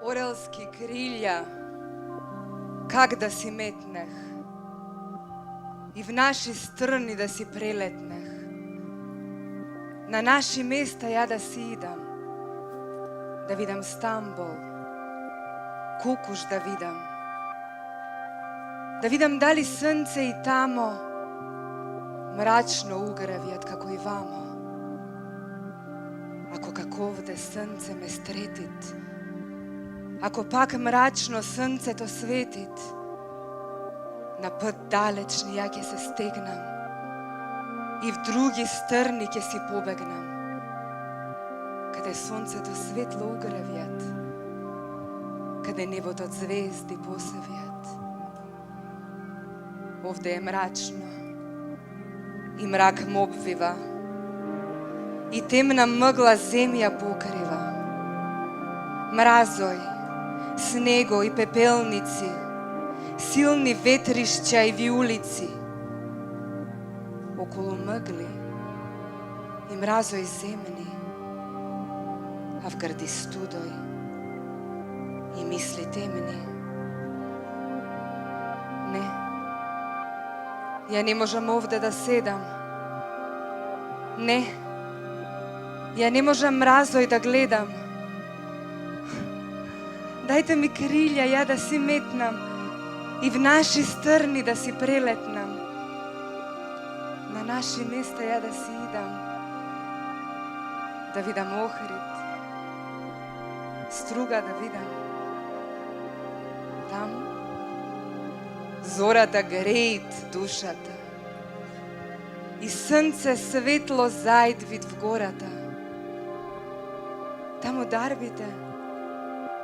Orelski крилля, как да си метнех, и в наши страни да си прелетнех. На наши места ја да си идам, да видам Стамбул, Кукуш да видам дали сонце и тамо мрачно угравјат како и вамо. Ако како овде сонце ме стретит, ако пак мрачно сонцето светит, на път далечни ја ќе се стегнам и в други страни ќе си побегнам, каде сонцето светло угравјат, каде небото звезди посевјат. Овде е мрачно и мрак ме обвива и темна мъгла земја покрива. Мразој, снего и пепелници, силни ветришća и виулици. Околу мъгли и мразој земни, а в грди студој и мисли темни. Не, ја не можам овде да седам. Не, ја не можам мразој да гледам. Дајте ми крилја ја да си метнам и в наши страни да си прелетнам. На наши места ја да си идам, да видам Охрид, Струга да видам. Там зората греит душата и сонце светло зајдвит в гората. Таму дарбите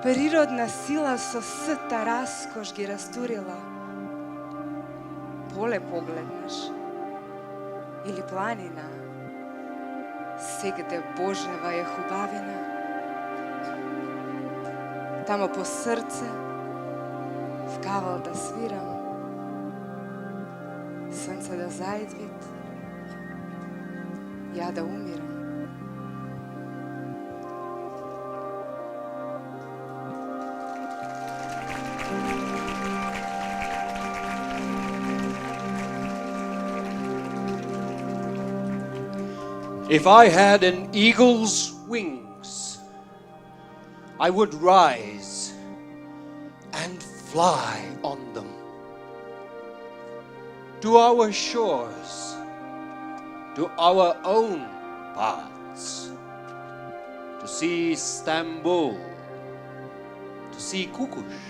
природна сила со сыта раскош ги растурила. Поле погледнеш или планина, сегде Божева е хубавина. Тамо по срце, в кавал да свирам, сонце да зајдвит, ја да умирам. If I had an eagle's wings, I would rise and fly on them to our shores, to our own paths, to see Istanbul, to see Kukush,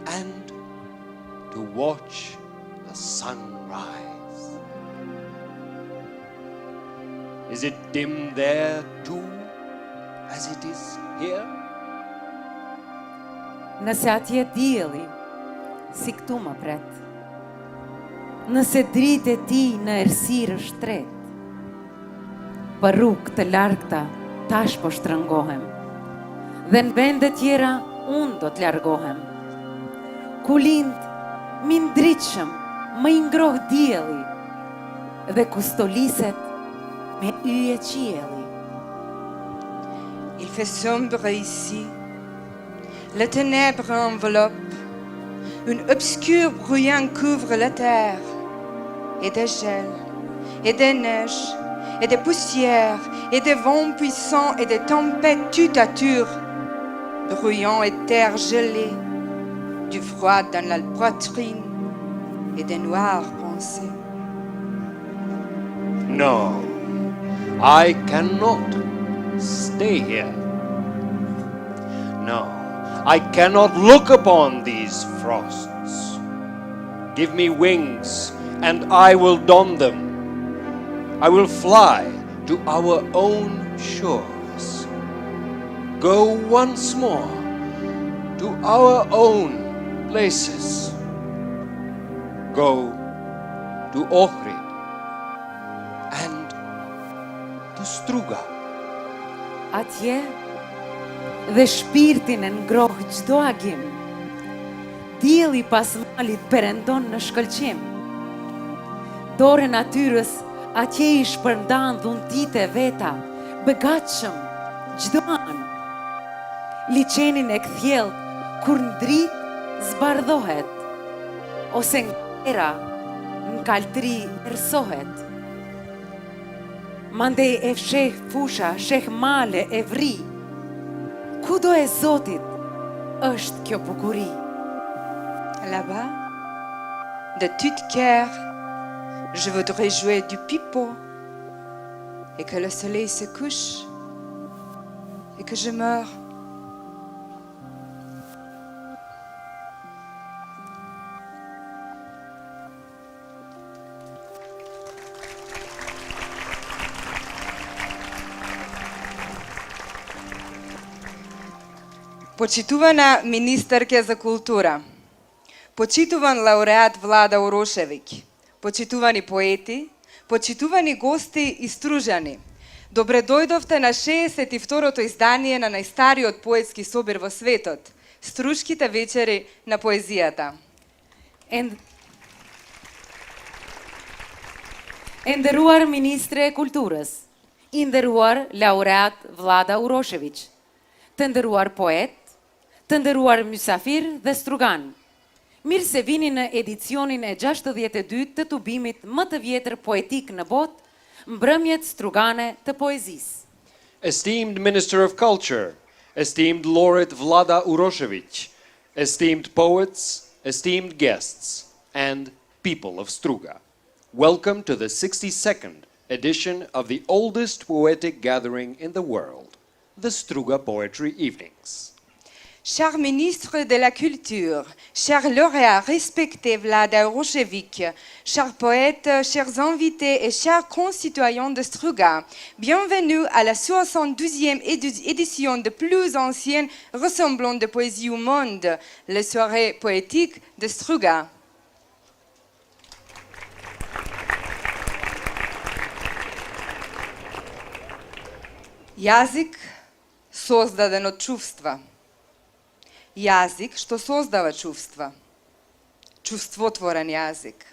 and to watch the sunrise. Is it dim there too, as it is here? Nëse atje dielli, si këtu më pret, nëse dritë e ti në errësirë shtret, për rrugë të largta tash po shtrëngohem, dhe në vende tjera unë do të largohem. Ku lind, mi ndritshëm, më i ngroh dielli, dhe ku stoliset me yje qielli. Il fait sombre ici, les ténèbres enveloppent, une obscure bruyant couvre la terre, et des gels, et des neiges, et des poussières, et des vents puissants, et des tempêtes tutature, bruyant et terre gelée, du froid dans la poitrine, et des noires pensées. No, I cannot stay here. No, I cannot look upon these frosts. Give me wings, and I will don them. I will fly to our own shores. Go once more to our own places. Go to Ohrid and to Struga. Atje dhe shpirtin e ngroh çdo agim. Dielli pas malit perëndon në shkëlqim. Dorë natyrës atje i shpërndan dhuntit e veta, begatshëm çdo an. liçenin e kthjell, kur ndrit zbardhohet, ose nga në kaltri rësohet. Mandej e fsheh fusha, sheh male e vri, kudo e Zotit është kjo bukuri. Là-bas, de tout cœur, je voudrais jouer du pipeau et que le soleil se couche et que je meure. Почитувана министерка за култура, почитуван лауреат Влада Урошевиќ, почитувани поети, почитувани гости и стружани, добре дојдовте на 62-то издание на најстариот поетски собир во светот, Струшките вечери на поезијата. E nderuar Ministre e Kulturës, i nderuar laureat Vlada Urošević, të nderuar poet, të nderuar mysafir dhe strugan. Mirë se vini në edicionin e 62 të tubimit më të vjetër poetik në botë, Mbrëmjet Strugane të Poezisë. Esteemed Minister of Culture, esteemed Laureate Vlada Urošević, esteemed poets, esteemed guests, and people of Struga. Welcome to the 62nd edition of the oldest poetic gathering in the world, the Struga Poetry Evenings. Cher ministre de la Culture, cher lauréat respecté Vlada Urošević, chers poètes, chers invités et chers concitoyens de Struga, bienvenue à la 72e édition de plus ancienne rassemblement de poésie au monde, les soirées poétiques de Struga. Јазик создаден од чувства. Јазик што создава чувства. Чувствотворен јазик.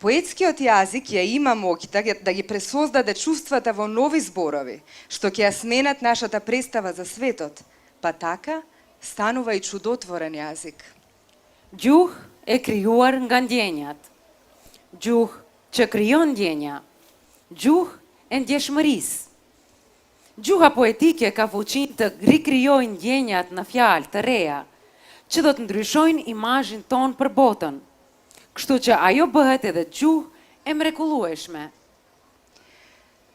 Поетскиот јазик ја има моќта да ги пресоздаде чувствата во нови зборови, што ќе ја сменат нашата представа за светот, па така станува и чудотворен јазик. Gjuhë e krijuar nga ndjenjat. Gjuhë që krijon ndjenja. Gjuhë e ndjeshmërisë. Gjuha poetike ka fuqinë të rikrijojë ndjenjat në fjalë të reja, që do të ndryshojnë imazhin ton për botën. Kështu që ajo bëhet edhe gjuhë e mrekullueshme.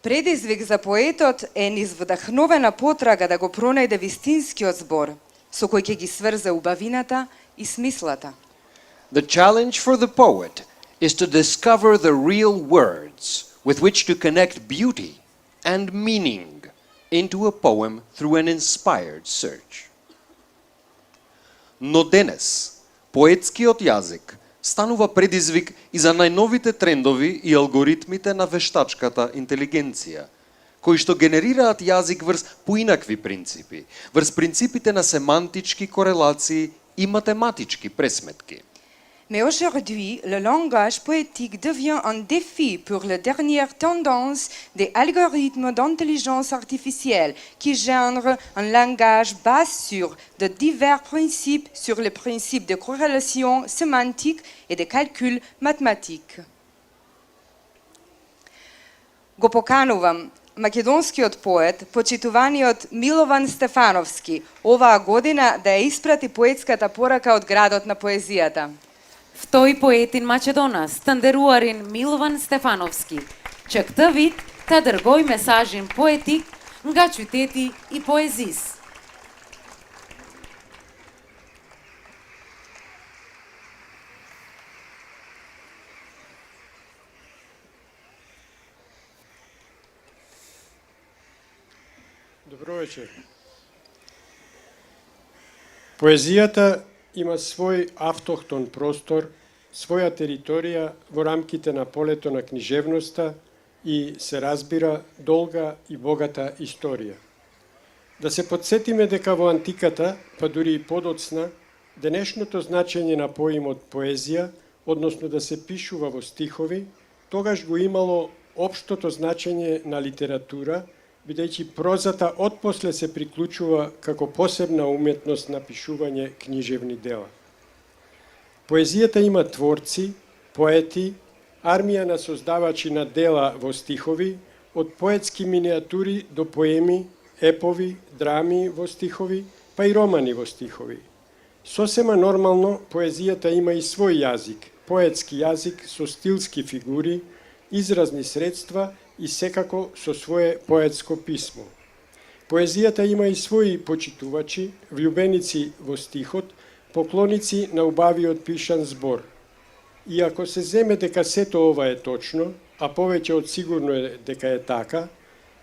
Предизвик за поетот е низ вдахновена потрага да го пронајде вистинскиот збор, со кој ќе ги сврзе убавината и смислата. The challenge for the poet is to discover the real words with which to connect beauty and meaning into a poem through an inspired search. Но денес, поетскиот јазик станува предизвик и за најновите трендови и алгоритмите на вештачката интелигенција, кои што генерираат јазик врз поинакви принципи, врз принципите на семантички корелации и математички пресметки. Mais aujourd'hui, le langage poétique devient un défi pour les dernières tendances des algorithmes d'intelligence artificielle qui génèrent un langage basé sur de divers principes, sur les principes de corrélation sémantique et de calcul mathématique. Го поканувам македонскиот поет, почитуваниот Милован Стефановски, оваа година да ја испрати поетската порака од градот на поезијата. Ftoj poetin Maqedonas, të nderuarin Milovan Stefanovski, që këtë vit të dërgoj mesazhin poetik nga qyteti i poezisë. Добро вечер. Поезијата има свој автохтон простор, своја територија во рамките на полето на книжевноста и се разбира долга и богата историја. Да се подсетиме дека во антиката, па дури и подоцна, денешното значење на поимот поезија, односно да се пишува во стихови, тогаш го имало општото значење на литература бидејќи прозата отпосле се приклучува како посебна уметност на пишување книжевни дела. Поезијата има творци, поети, армија на создавачи на дела во стихови, од поетски миниатури до поеми, епови, драми во стихови, па и романи во стихови. Сосема нормално, поезијата има и свој јазик, поетски јазик со стилски фигури, изразни средства и секако со свое поетско писмо. Поезијата има и своји почитувачи, влюбеници во стихот, поклоници на убавиот пишан збор. И ако се земе дека сето ова е точно, а повеќе од сигурно е дека е така,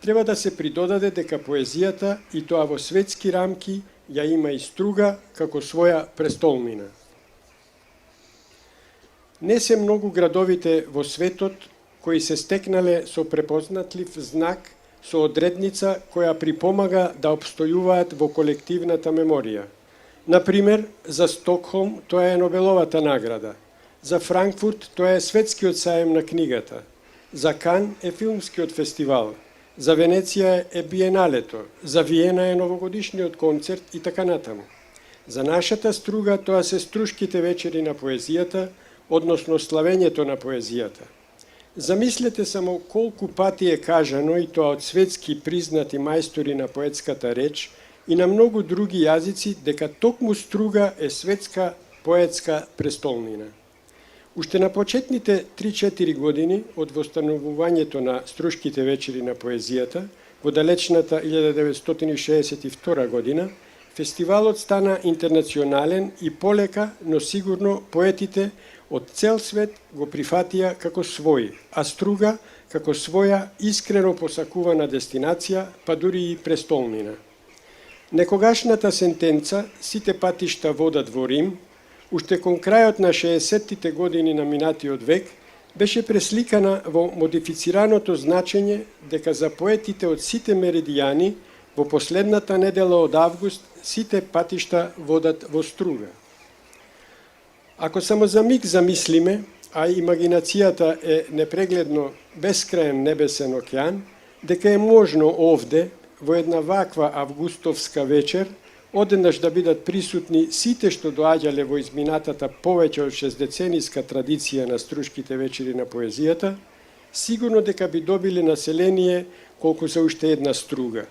треба да се придодаде дека поезијата, и тоа во светски рамки, ја има и Струга како своја престолнина. Не се многу градовите во светот кои се стекнале со препознатлив знак, со одредница која припомага да обстојуваат во колективната меморија. Например, за Стокхолм тоа е Нобеловата награда, за Франкфурт тоа е Светскиот саем на книгата, за Кан е Филмскиот фестивал, за Венеција е Биеналето, за Виена е новогодишниот концерт и така натаму. За нашата Струга тоа се Струшките вечери на поезијата, односно славењето на поезијата. Замислете само колку пати е кажано, и тоа од светски признати мајстори на поетската реч и на многу други јазици, дека токму Струга е светска поетска престолнина. Уште на почетните 3-4 години од востановувањето на Струшките вечери на поезијата, во далечната 1962 година, фестивалот стана интернационален и полека, но сигурно поетите од цел свет го прифатија како свој, а Струга како своја искрено посакувана дестинација, па дури и престолнина. Некогашната сентенца "Сите патишта водат во Рим", уште кон крајот на 60-тите години на минатиот век, беше пресликана во модифицираното значење дека за поетите од сите меридијани во последната недела од август сите патишта водат во Струга. Ако само за миг замислиме, а имагинацијата е непрегледно бескраен небесен океан, дека е можно овде, во една ваква августовска вечер, одеднаш да бидат присутни сите што доаѓале во изминатата повеќе од 6-децениска традиција на Струшките вечери на поезијата, сигурно дека би добиле население колку за уште една Струга.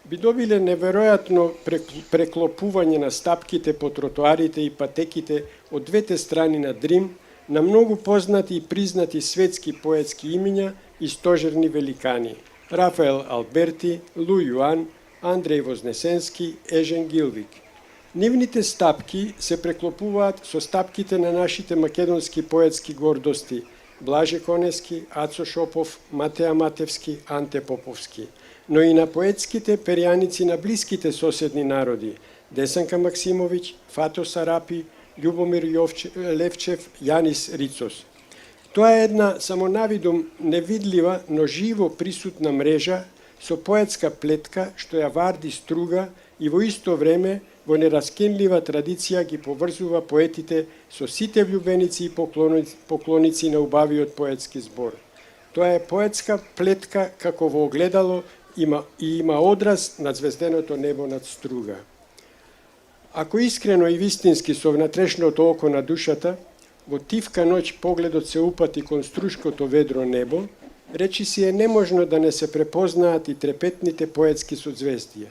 Би добиле неверојатно преклопување на стапките по тротоарите и патеките од двете страни на Дрим, на многу познати и признати светски поетски имиња и стожерни великани: Рафаел Алберти, Лу Јуан, Андреј Вознесенски, Ежен Гилвик. Нивните стапки се преклопуваат со стапките на нашите македонски поетски гордости: Блаже Конески, Ацо Шопов, Матеа Матевски, Анте Поповски, но и на поетските перијаници на блиските соседни народи: Десанка Максимовиќ, Фато Сарапи, Љубомир Левчев, Јанис Рицос. Тоа е една само навидом невидлива, но живо присутна мрежа со поетска плетка што ја варди Струга и во исто време во нераскинлива традиција ги поврзува поетите со сите влюбеници и поклоници на убавиот поетски збор. Тоа е поетска плетка како во огледало има одраз на звезденото небо над Струга. Ако искрено и вистински со внатрешното око на душата, во тивка ноќ погледот се упати кон Струшкото ведро небо, речи си е неможно да не се препознаат и трепетните поетски созвездија.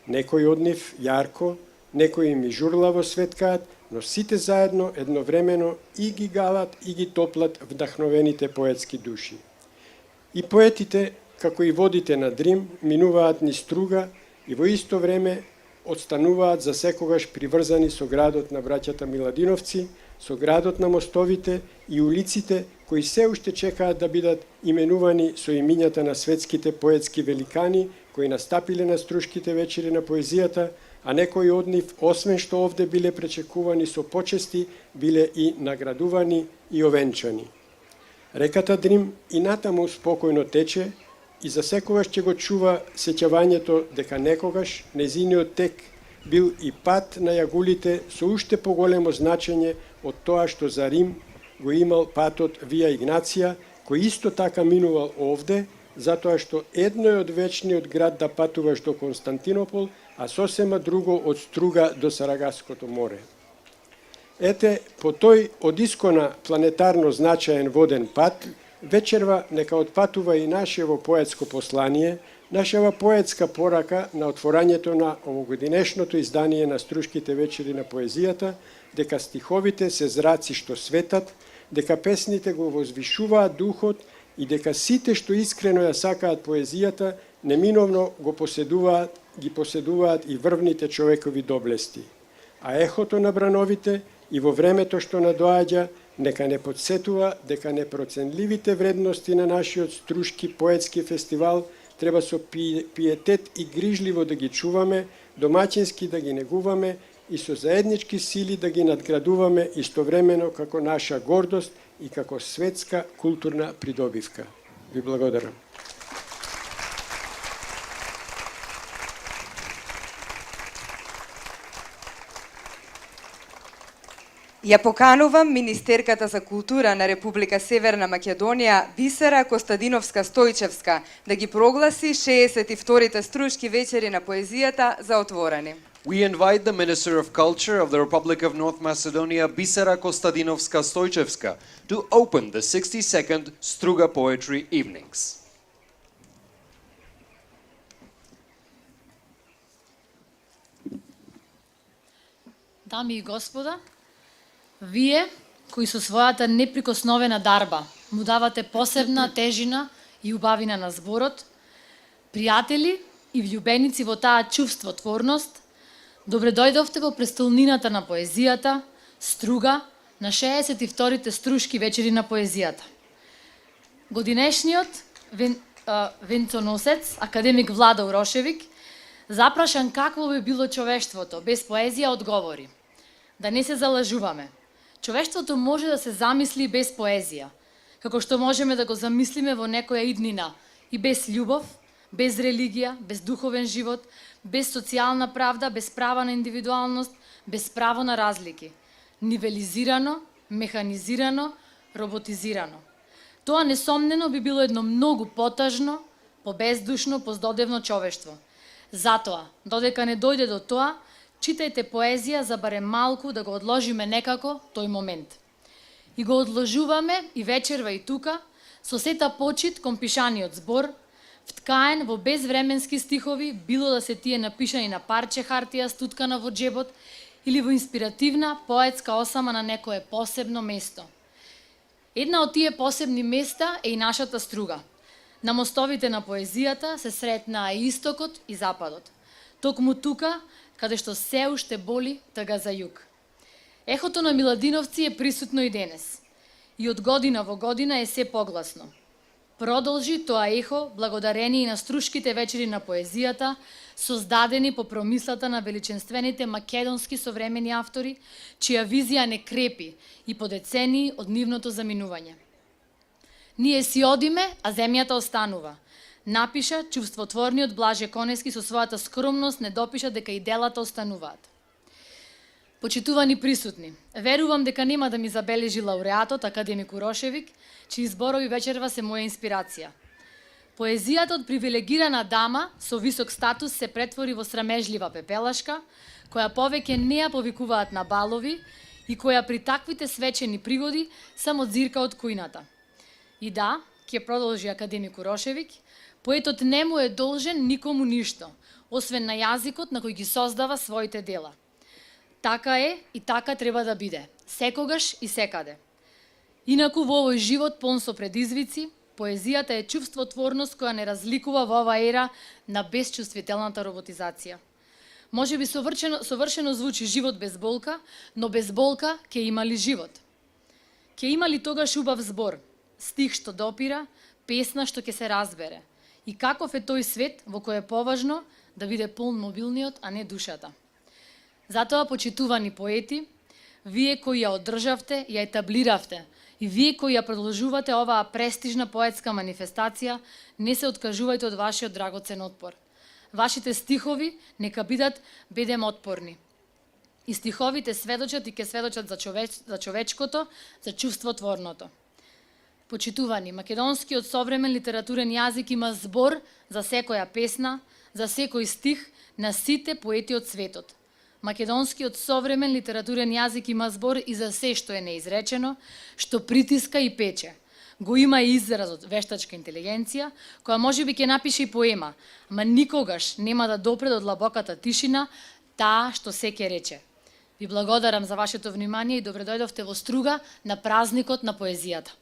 Некои од нив јарко, некои ми журлаво светкаат, но сите заедно едновремено и ги галат и ги топлат вдахновените поетски души. И поетите, како и водите на Дрим, минуваат низ Струга и во исто време отстануваат за секогаш приврзани со градот на браќата Миладиновци, со градот на мостовите и улиците кои се уште чекаат да бидат именувани со имињата на светските поетски великани кои настапиле на Струшките вечери на поезијата, а некои од нив, освен што овде биле пречекувани со почести, биле и наградувани и овенчани. Реката Дрим и натаму спокојно тече и за секогаш ќе го чува сеќавањето дека некогаш незиниот тек бил и пат на јагулите со уште поголемо значење од тоа што за Рим го имал патот Вија Игнација, кој исто така минувал овде, затоа што едно е од вечниот град да патуваш до Константинопол, а сосема друго од Струга до Сарагаското море. Ете, по тој од искона планетарно значаен воден пат, вечерва нека отпатува и нашево поетско послание, нашава поетска порака на отворањето на овогодинешното издание на Струшките вечери на поезијата, дека стиховите се зраци што светат, дека песните го возвишуваат духот и дека сите што искрено ја сакаат поезијата, неминовно ги поседуваат и врвните човекови доблести. А ехото на брановите и во времето што надоаѓа, нека не подсетува дека непроценливите вредности на нашиот Струшки поетски фестивал треба со пиетет и грижливо да ги чуваме, домаќински да ги негуваме и со заеднички сили да ги надградуваме истовремено како наша гордост и како светска културна придобивка. Ви благодарам. Ја поканувам министерката за култура на Република Северна Македонија Бисера Костадиновска-Стојчевска да ги прогласи 62-те Струшки вечери на поезијата за отворени. We invite the Minister of Culture of the Republic of North Macedonia, Bisera Kostadinovska-Stoichevska, to open the 62nd Struga Poetry Evenings. Дами и господа, вие, кои со својата неприкосновена дарба му давате посебна тежина и убавина на зборот, пријатели и влюбеници во таа чувствотворност, добре дојдовте во престолнината на поезијата, Струга, на 62-те Струшки вечери на поезијата. Годинешниот венцоносец, академик Влада Урошевик, запрашан какво би било човештвото без поезија, одговори: да не се залажуваме. Човештвото може да се замисли без поезија, како што можеме да го замислиме во некоја иднина и без љубов, без религија, без духовен живот, без социјална правда, без права на индивидуалност, без право на разлики. Нивелизирано, механизирано, роботизирано. Тоа несомнено би било едно многу потажно, побездушно, поздодевно човештво. Затоа, додека не дојде до тоа, читајте поезија за барем малку да го одложиме некако тој момент. И го одложуваме и вечерва и тука, со сета почит кон пишаниот збор, вткаен во безвременски стихови, било да се тие напишани на парче хартија стуткана во джебот или во инспиративна поетска осама на некое посебно место. Една од тие посебни места е и нашата Струга. На мостовите на поезијата се сретнаа и истокот и западот. Токму тука, каде што се уште боли тага за југ. Ехото на Миладиновци е присутно и денес. И од година во година е се погласно. Продолжи тоа ехо благодарение на Струшките вечери на поезијата, создадени по промислата на величенствените македонски современи автори, чија визија не крепи и по децении од нивното заминување. Ние си одиме, а земјата останува. Напиша чувствотворниот Блаже Конески со својата скромност, не допиша дека и делата остануваат. Почитувани присутни, верувам дека нема да ми забележи лауреатот, академик Урошевик, чии зборови вечерва се моја инспирација. Поезијата од привилегирана дама со висок статус се претвори во срамежлива пепелашка, која повеќе не ја повикуваат на балови и која при таквите свечени пригоди само дзирка од кујната. И да, ќе продолжи академик Урошевик, поетот не му е должен никому ништо, освен на јазикот на кој ги создава своите дела. Така е и така треба да биде, секогаш и секаде. Инаку во овој живот полн со предизвици, поезијата е чувствотворност која не разликува во оваа ера на безчувствителната роботизација. Може би совршено звучи живот без болка, но без болка ќе има ли живот? Ќе има ли тогаш убав збор, стих што допира, песна што ќе се разбере? И каков е тој свет во кој е поважно да биде полн мобилниот, а не душата? Затоа, почитувани поети, вие кои ја одржавте, ја етаблиравте, и вие кои ја продолжувате оваа престижна поетска манифестација, не се откажувајте од вашиот драгоцен отпор. Вашите стихови нека бидат бедем отпорни. И стиховите сведочат и ќе сведочат за човечкото, за чувствотворното. Почитувани, македонскиот современ литературен јазик има збор за секоја песна, за секој стих на сите поети од светот. Македонскиот современ литературен јазик има збор и за се што е неизречено, што притиска и пече. Го има и изразот вештачка интелигенција, која можеби ќе напише и поема, ама никогаш нема да допре до длабоката тишина, таа што се ќе рече. Ви благодарам за вашето внимание и добре дојдовте во Струга на празникот на поезијата.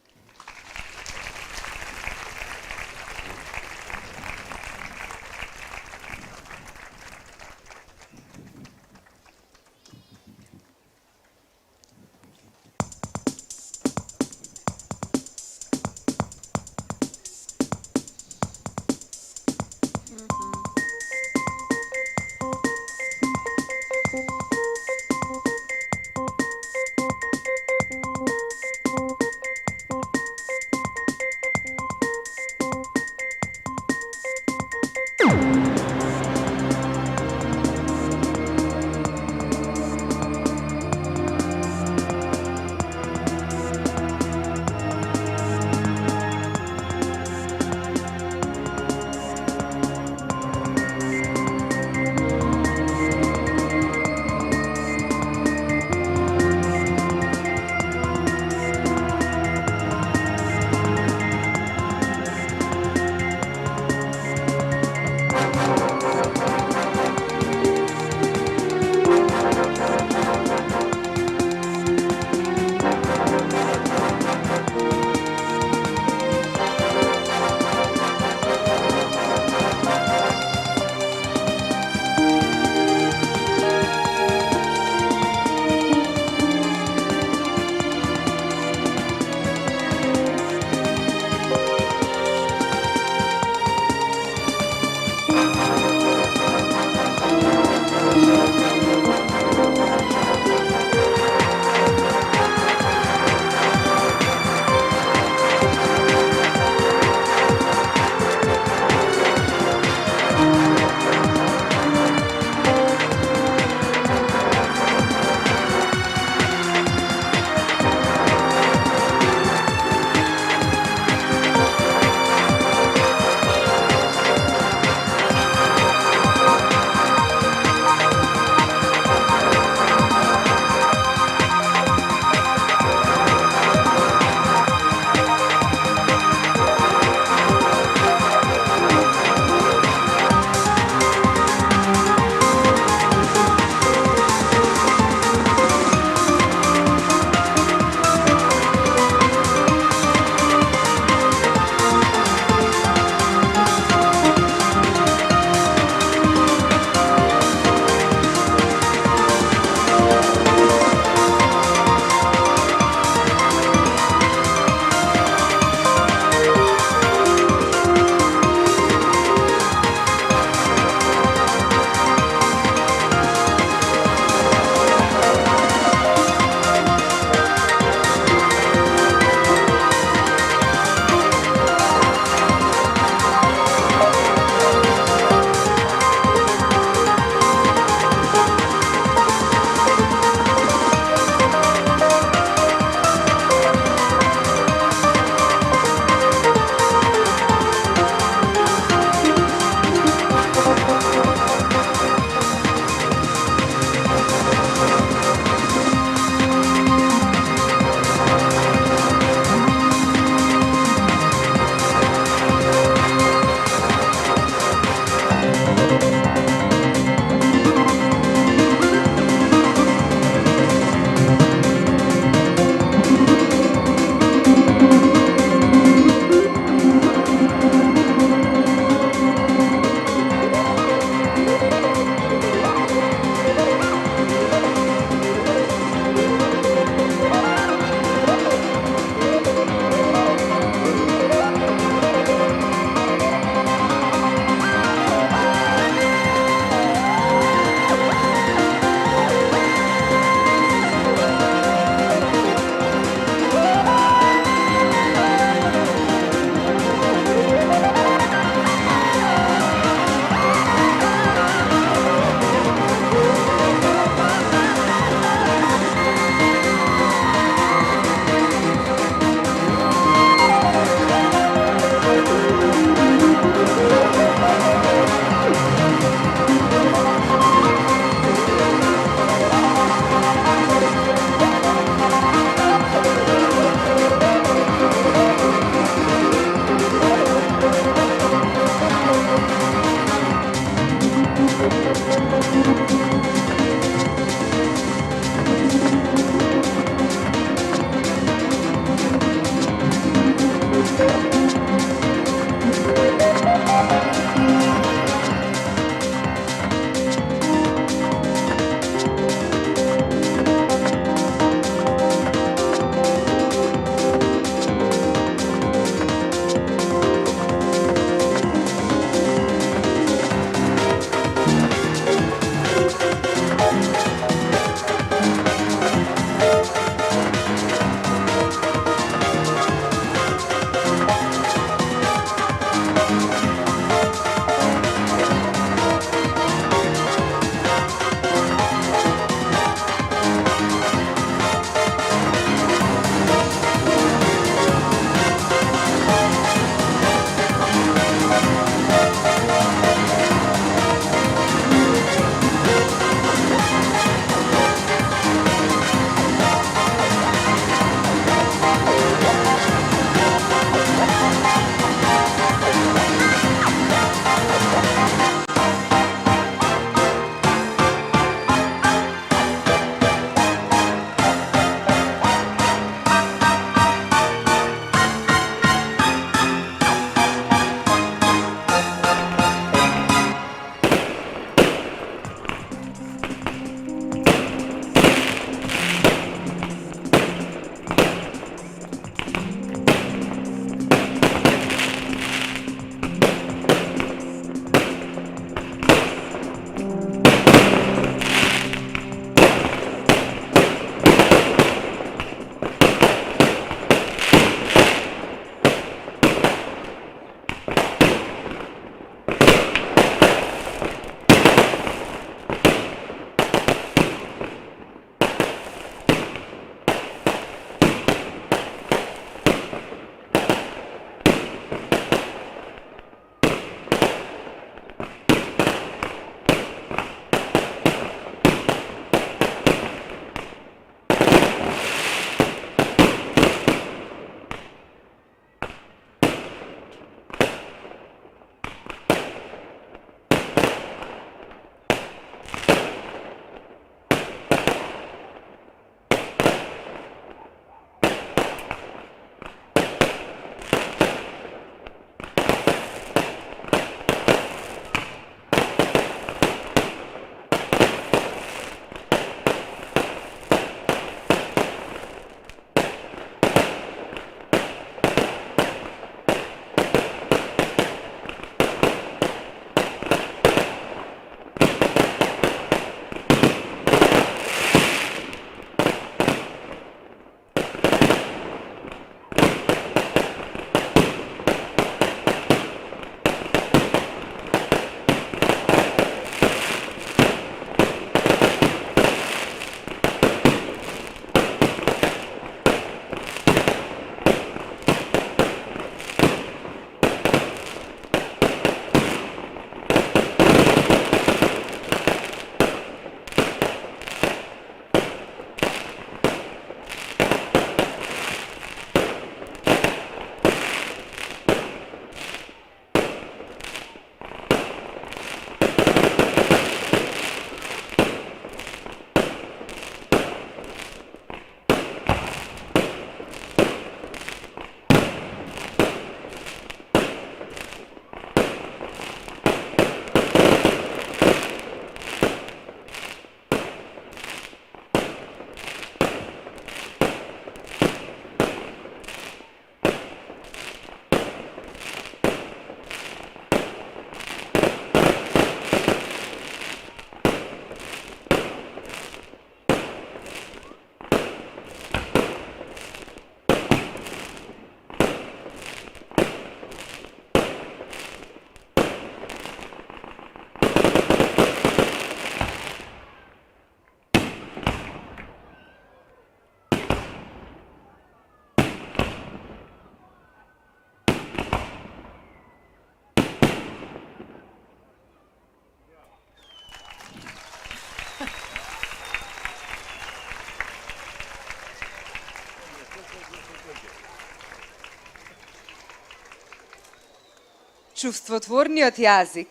Чувствотворниот јазик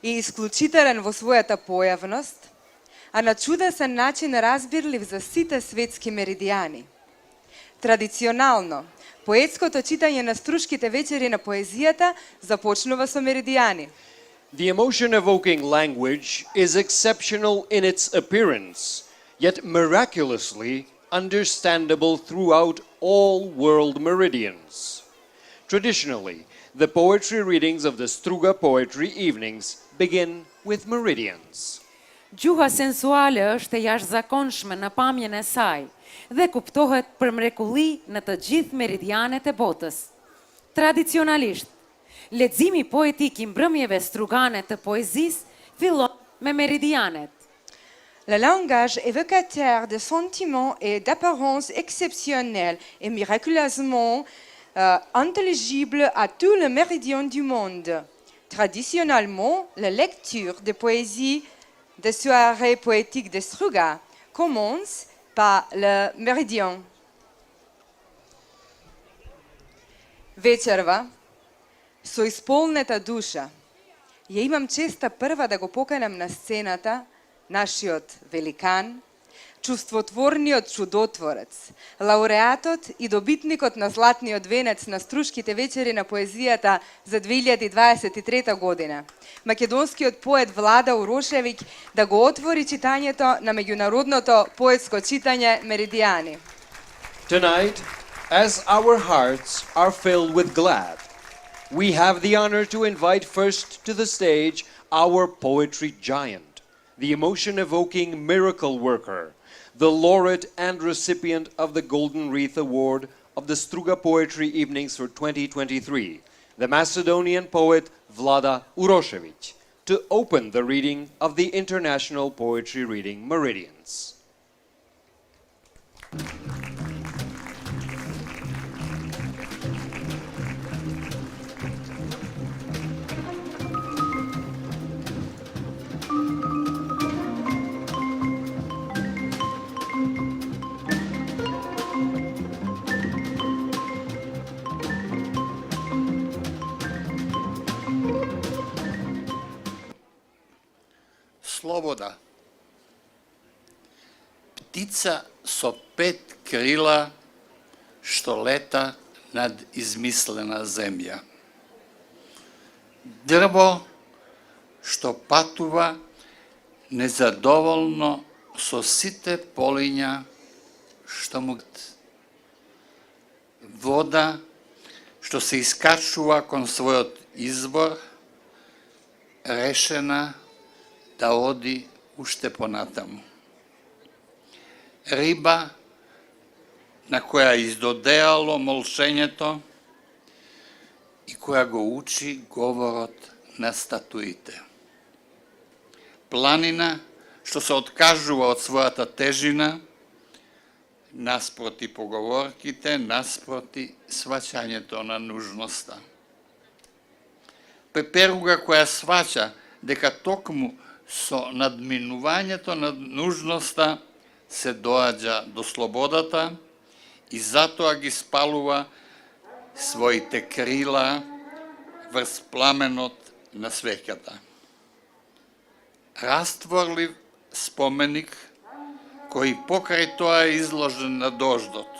е исклучителен во својата појавност, а на чудесен начин разбирлив за сите светски меридијани. Традиционално, поетското читање на струшките вечери на поезијата започнува со меридијани. The emotion-evoking language is exceptional in its appearance, yet miraculously understandable throughout all world meridians. Traditionally, the poetry readings of the Struga Poetry Evenings begin with meridians. Gjuha sensuale është e jashtëzakonshme në pamjen e saj dhe kuptohet për mrekulli në të gjithë meridianet e botës. Tradicionalisht, leximi poetik i mbrëmjeve strugane të poezisë fillon me meridianet. Le langage évocateur de sentiments et d'apparences exceptionnelles et miraculeusement intelligible à tous les méridiens du monde. Traditionnellement, la lecture de poésie des soirées poétiques de Struga commence par le méridien. Вечерва, со исполнета душа, ја имам честа прва да го поканам на сцената нашиот великан, чувствотворниот чудотворец, лауреатот и добитникот на Златниот венец на Струшките вечери на поезијата за 2023 година, македонскиот поет Влада Урошевиќ, да го отвори читањето на меѓународното поетско читање Меридијани. Tonight, as our hearts are filled with glad, we have the honor to invite first to the stage our poetry giant, the emotion-evoking miracle worker, the laureate and recipient of the Golden Wreath Award of the Struga Poetry Evenings for 2023, the Macedonian poet Vlada Urošević, to open the reading of the International Poetry Reading Meridians. Слобода. Птица со 5 крила што лета над измислена земја. Дрво што патува незадоволно со сите полиња што му вода што се искачува кон својот извор, решена да оди уште понатаму. Риба на која издодеало молчењето и која го учи говорот на статуите. Планина што се откажува од својата тежина, наспроти поговорките, наспроти сваќањето на нужноста. Пеперуга која сваќа дека токму со надминувањето на нужноста се доаѓа до слободата и затоа ги спалува своите крила врз пламенот на свеќата. Растворлив споменик кој покрај тоа е изложен на дождот.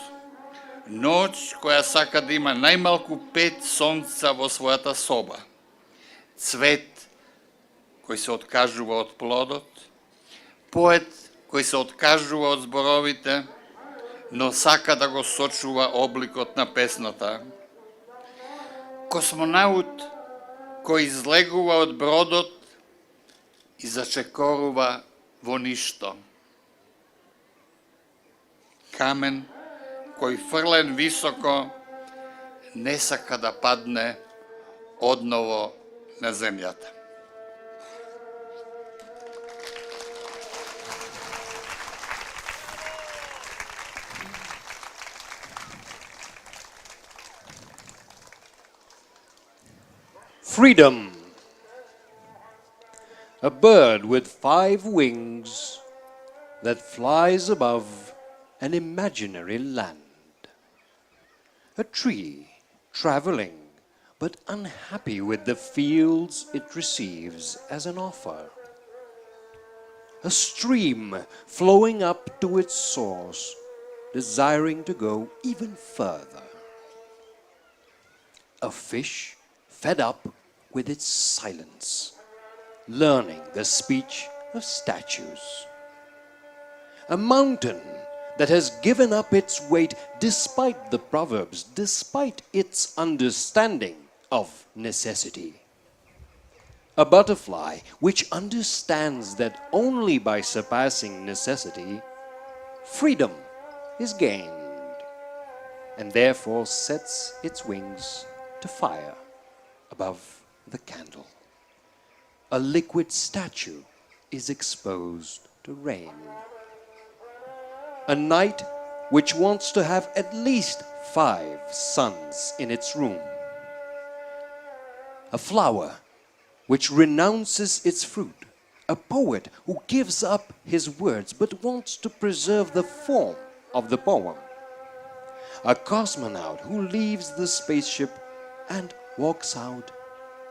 Ноќ која сака да има најмалку 5 сонца во својата соба. Цвет кој се откажува од плодот, поет кој се откажува од зборовите, но сака да го сочува обликот на песната, космонаут кој излегува од бродот и зачекорува во ништо, камен кој фрлен високо не сака да падне одново на земјата. Freedom. A bird with 5 wings that flies above an imaginary land. A tree traveling but unhappy with the fields it receives as an offer. A stream flowing up to its source, desiring to go even further. A fish fed up with its silence, learning the speech of statues. A mountain that has given up its weight despite the proverbs, despite its understanding of necessity. A butterfly which understands that only by surpassing necessity, freedom is gained, and therefore sets its wings to fire above the candle. A liquid statue is exposed to rain. A knight which wants to have at least 5 suns in its room. A flower which renounces its fruit. A poet who gives up his words but wants to preserve the form of the poem. A cosmonaut who leaves the spaceship and walks out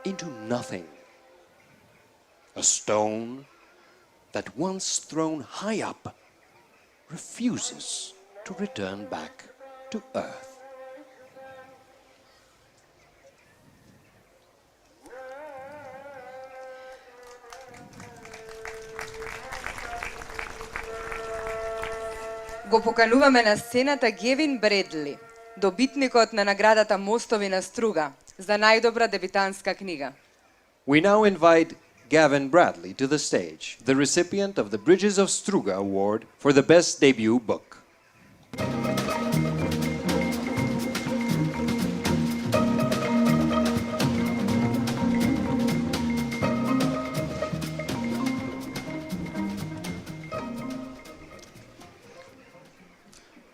into nothing. A stone that once thrown high up refuses to return back to earth. Го покануваме на сцената Гевин Бредли, добитникот на наградата Мостови на Струга за најдобра дебютантска книга. We now invite Gavin Bradley to the stage, the recipient of the Bridges of Struga Award for the Best Debut Book.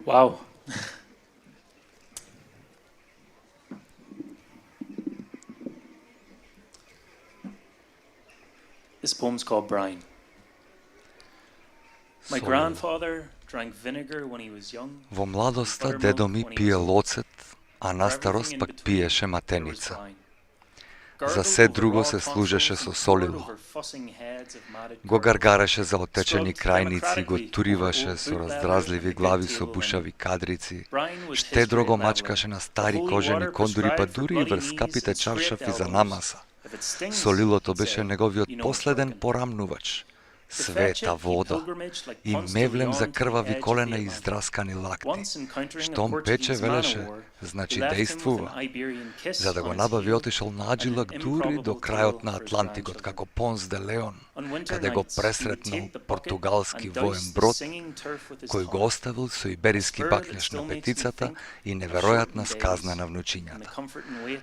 Wow. This poem's called Brine. My grandfather drank vinegar when he was young. Во младоста дедо ми пие лоцет, а на старост пак пиеше матеница. За се друго се служеше со солило. Го гаргареше за отечени крајници, го туриваше со раздразливи глави со бушави кадрици, штедро го мачкаше на стари кожени кондури, па дури и врз скапите чаршафи за намаса. Солилото беше неговиот последен порамнувач, света вода и мевлем за крвави колена и издраскани лакти. Штом пече, велеше, значи дејствува. За да го набави, отишол на Аджилак дури до крајот на Атлантикот, како Понс де Леон, каде го пресретнал португалски воен брод, кој го оставил со ибериски бакљаш на петицата и неверојатна сказна на внучињата.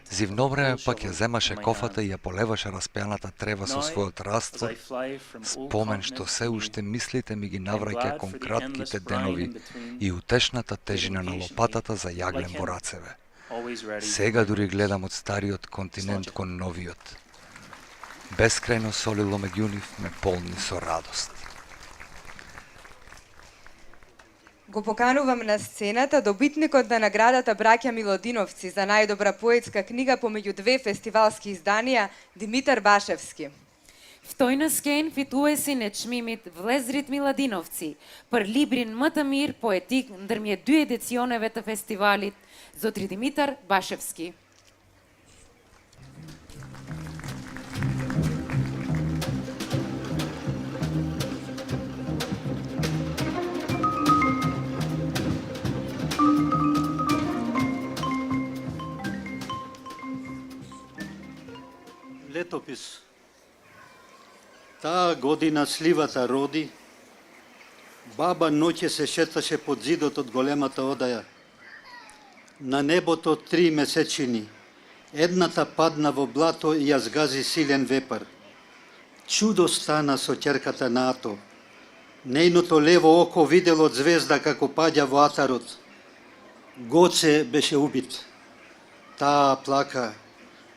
Зивно време пак ја земаше кофата и ја полеваше распеаната трева со својот раствор, спомен што се уште мислите ми ги навраќа кон кратките денови и утешната тежина на лопатата за јаглен во рацеве. Сега дури гледам од стариот континент кон новиот. Бескрајно солило меѓу нив ме полни со радост. Го поканувам на сцената добитникот на наградата Браќа Милодиновци за најдобра поетска книга помеѓу 2 фестивалски изданија, Димитар Башевски. Втојна скен фитуеси нечмимит влезрит Миладиновци, пар либрин мтамир поетик ндрмје 2 едиционевета фестивалит, зотри Димитар Башевски. Летопис. Таа година сливата роди, баба ноќе се шеташе под зидот од големата одаја. На небото 3 месечини, едната падна во блато и ја згази силен вепар. Чудо стана со ќерката на Ато. Нејното лево око видело звезда како паѓа во атарот. Гоце беше убит. Таа плака.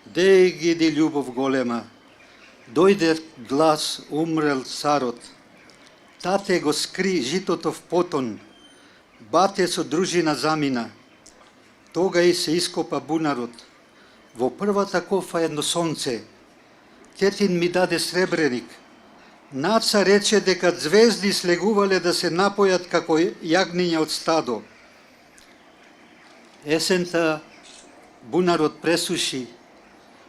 Деј гиди љубов голема. Дојде глас, умрел царот. Тате го скри житото в потон. Бате со дружина замина. Тога и се ископа бунарот. Во првата кофа едно сонце, тетин ми даде сребреник. Наца рече дека звезди слегувале да се напојат како јагниња од стадо. Есента бунарот пресуши.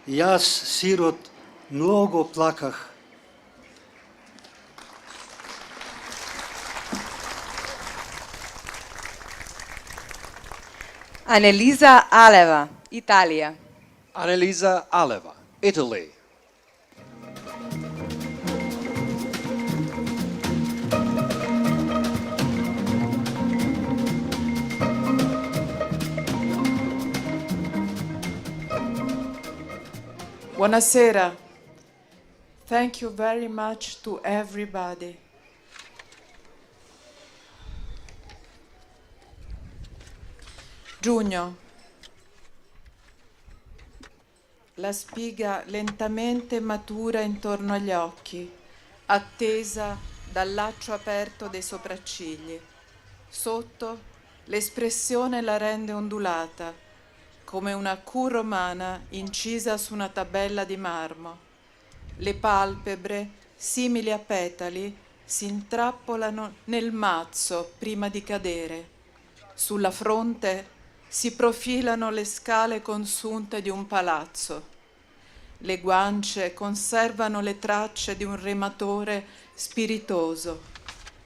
Јас, сирот, многу плаках. Annelisa Aleva, Italia. Annelisa Aleva, Italy. Buonasera. Thank you very much to everybody. Giugno. La spiga lentamente matura intorno agli occhi, attesa dal laccio aperto dei sopraccigli. Sotto l'espressione la rende ondulata, come una Q romana incisa su una tabella di marmo. Le palpebre, simili a petali, si intrappolano nel mazzo prima di cadere. Sulla fronte si profilano le scale consunte di un palazzo. Le guance conservano le tracce di un rematore spiritoso,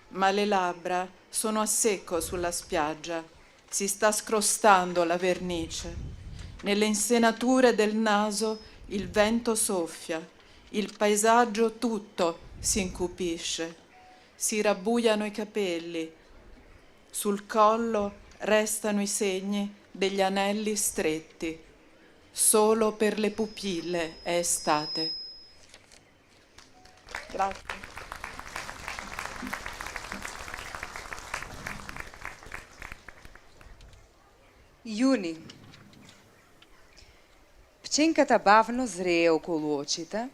ma le labbra sono a secco sulla spiaggia. Si sta scrostando la vernice. Nelle insenature del naso il vento soffia, il paesaggio tutto si incupisce. Si rabbuiano i capelli. Sul collo restano i segni degli anelli stretti. Solo per le pupille è estate. Grazie. Юни. Пченката бавно зрее околу очите,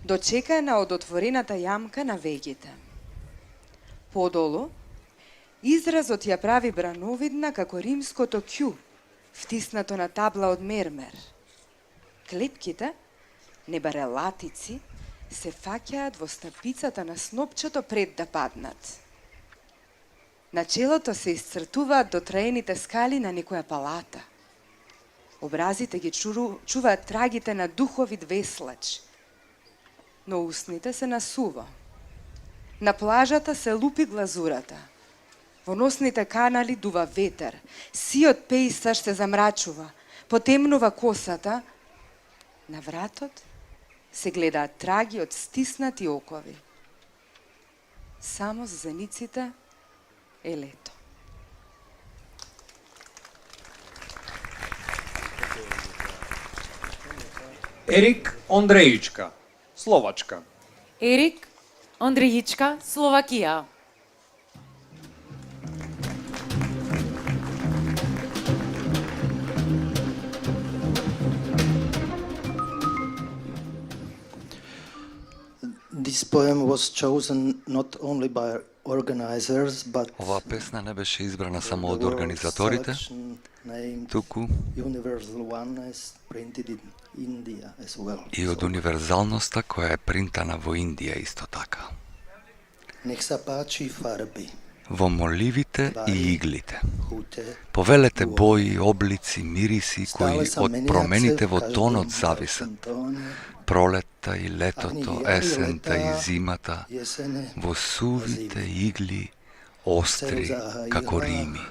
дочекана од отворената јамка на веѓите. Подолу, изразот ја прави брановидна како римското кју, втиснато на табла од мермер. Клепките, небарелатици, се фаќаат во стапицата на снопчето пред да паднат. На челото се исцртуваат дотраените скали на некоја палата. Образите ги чуваат трагите на духовит веслач, но устните се насува. На плажата се лупи глазурата. Во носните канали дува ветер. Сиот пејсаж се замрачува, потемнува косата. На вратот се гледаат траги од стиснати окови. Само за зениците е лето. Ерик Ондрејичка, Словачка. Ерик Ондрејичка, Словакија. This poem was chosen not only by organizers, but Оваа песна не беше избрана само од организаторите, туку Universal One is printed in India as well. и од универзалноста која е принтана во Индија исто така. Nech sa páči farby, Во моливите и иглите. Повелете бои, облици, мириси кои од промените во тонот зависат. Пролетта и летото, есента и зимата, во сувите игли, остри како рими.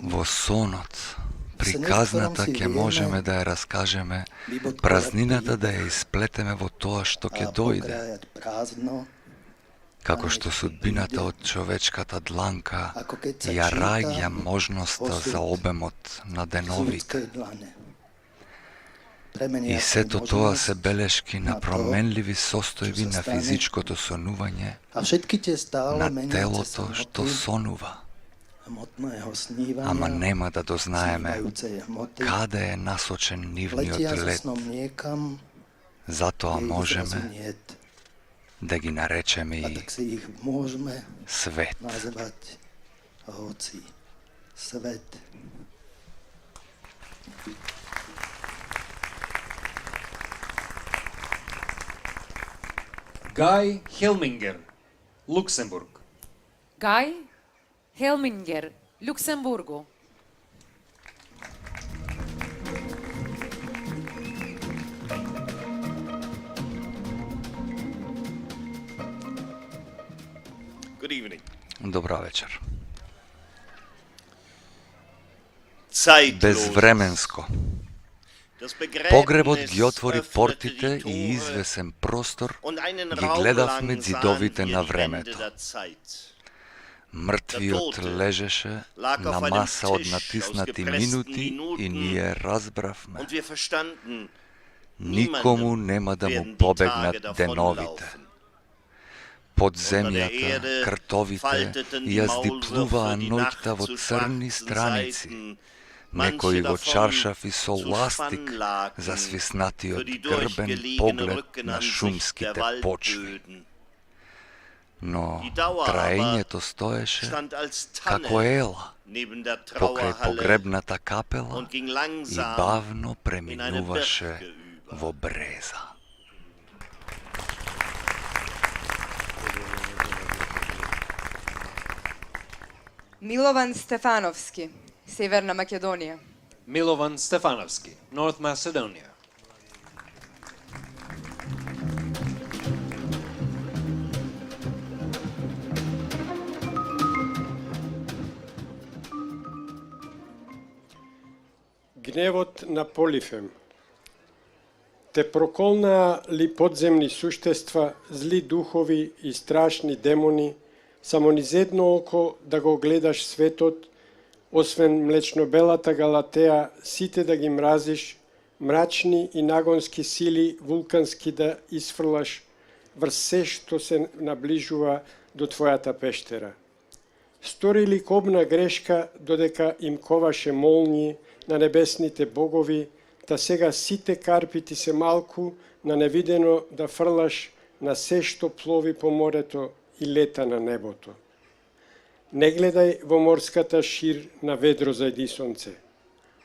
Во сонот, приказната ќе можеме да ја раскажеме, празнината да ја исплетеме во тоа што ќе дојде. Како што судбината од човечката дланка ја раѓа можноста за обемот на деновите. И сето тоа се белешки на променливи состојби на физичкото сонување, на телото што сонува. Ама нема да дознаеме каде е насочен нивниот лет. Затоа можеме да ги наречеме и свет. Guy Helminger, Luxemburg. Гай Хелмингер, Люксембургу. Good evening. Добра вечер. Безвременско. Безвременско. Погребот ги отвори портите и извесен простор ги гледавме дзидовите на времето. Мртвиот лежеше на маса од натиснати минути и ние разбравме. Никому нема да му побегнат деновите. Под земјата, кртовите ја здиплуваа ноќта во црни страници. Некои во чаршаф и со ластик засвиснатиот грбен поглед на шумските почви. Но траењето стоеше како ела покрај погребната капела и бавно преминуваше во бреза. Milovan Stefanovski, Северна Македонија. Milovan Stefanovski, North Macedonia. Гневот на Полифем. Те проколнаа ли подземни суштества, зли духови и страшни демони, само низ едно око да го гледаш светот, освен млечнобелата Галатеја, сите да ги мразиш, мрачни и нагонски сили вулкански да исфрлаш врз се што се наближува до твојата пештера. Сторили кобна грешка додека им коваше молњи на небесните богови, та сега сите карпи ти се малку на невидено да фрлаш на се што плови по морето и лета на небото. Не гледај во морската шир на ведро зајди сонце.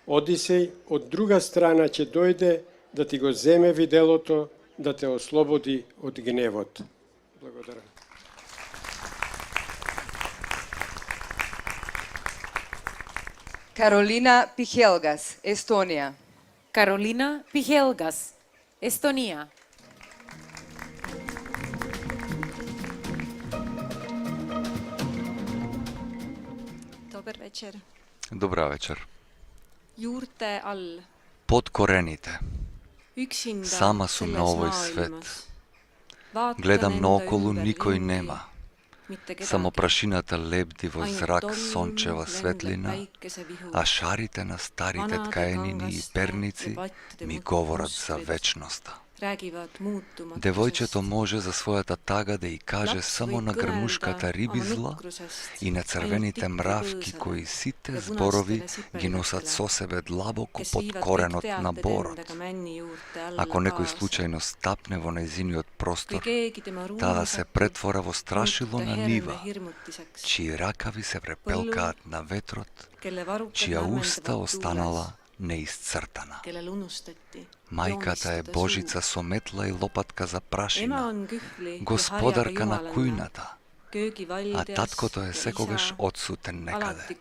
Одисеј од друга страна ќе дојде да ти го земе виделото, да те ослободи од гневот. Благодарам. Каролина Пихелгас, Естонија. Каролина Пихелгас, Естонија. Добър вечер. Добра вечер. Juurte all. Под корените. Üksinda Сама сум на овој свет. Гледам наоколу, никој нема. Само прашината лебди во зрак сончева светлина, а шарите на старите ткаенини и перници ми говорат за вечноста. Девојчето може за својата тага да и каже само на грмушката рибизла и на црвените мравки кои сите зборови ги носат со себе длабоко под коренот на борот. Ако некој случајно стапне во нејзиниот простор, таа се претвора во страшило на нива, чии ракави се препелкаат на ветрот, чија уста останала неисцртана. Мајката е Божица со метла и лопатка за прашина, господарка на кујната, а таткото е секогаш одсутен некаде.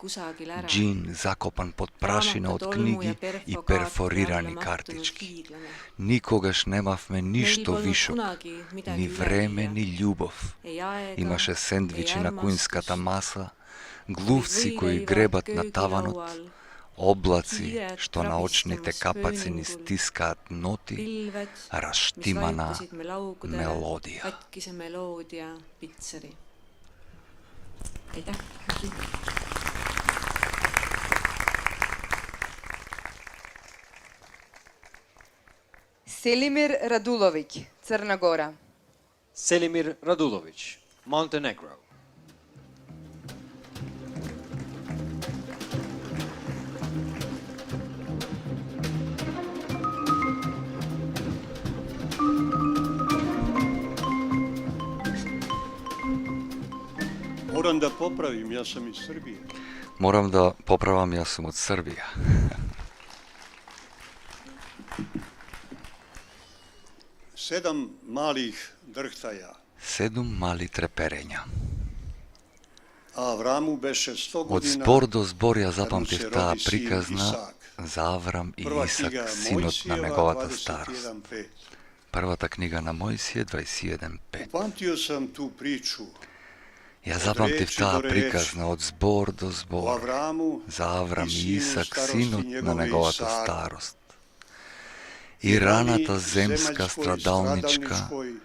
Джин закопан под прашина од книги и перфорирани картички. Никогаш немавме ништо вишок, ни време, ни љубов. Имаше сендвичи на кујнската маса, глувци кои гребат на таванот, облаци што на очните капаци ни стискаат ноти, раштимана мелодија. Селимир Радуловиќ, Црна Гора. Селимир Радуловиć, Montenegro. Moram da popravim, ja sam iz Srbije. Морам да поправам, јас сум од Србија. 7 malih drhtaja. 7 mali треперења. A Avramu беше 100 Од година. збор до збор ја запамтив се таа роди син приказна Исаак. за Аврам и Прва Исак, книга синот на Мојсиева, неговата старост. 21:5. Првата книга на Мојсија 21:5. Upamtio sam tu priču Ја од запамтив речи таа до речи, приказна од збор до o збор Avramu за Аврам и и сину Исак, старости синот на njegove неговата Исаак. старост. И раната земска Земјачкој, страдалничка, страдалничкој,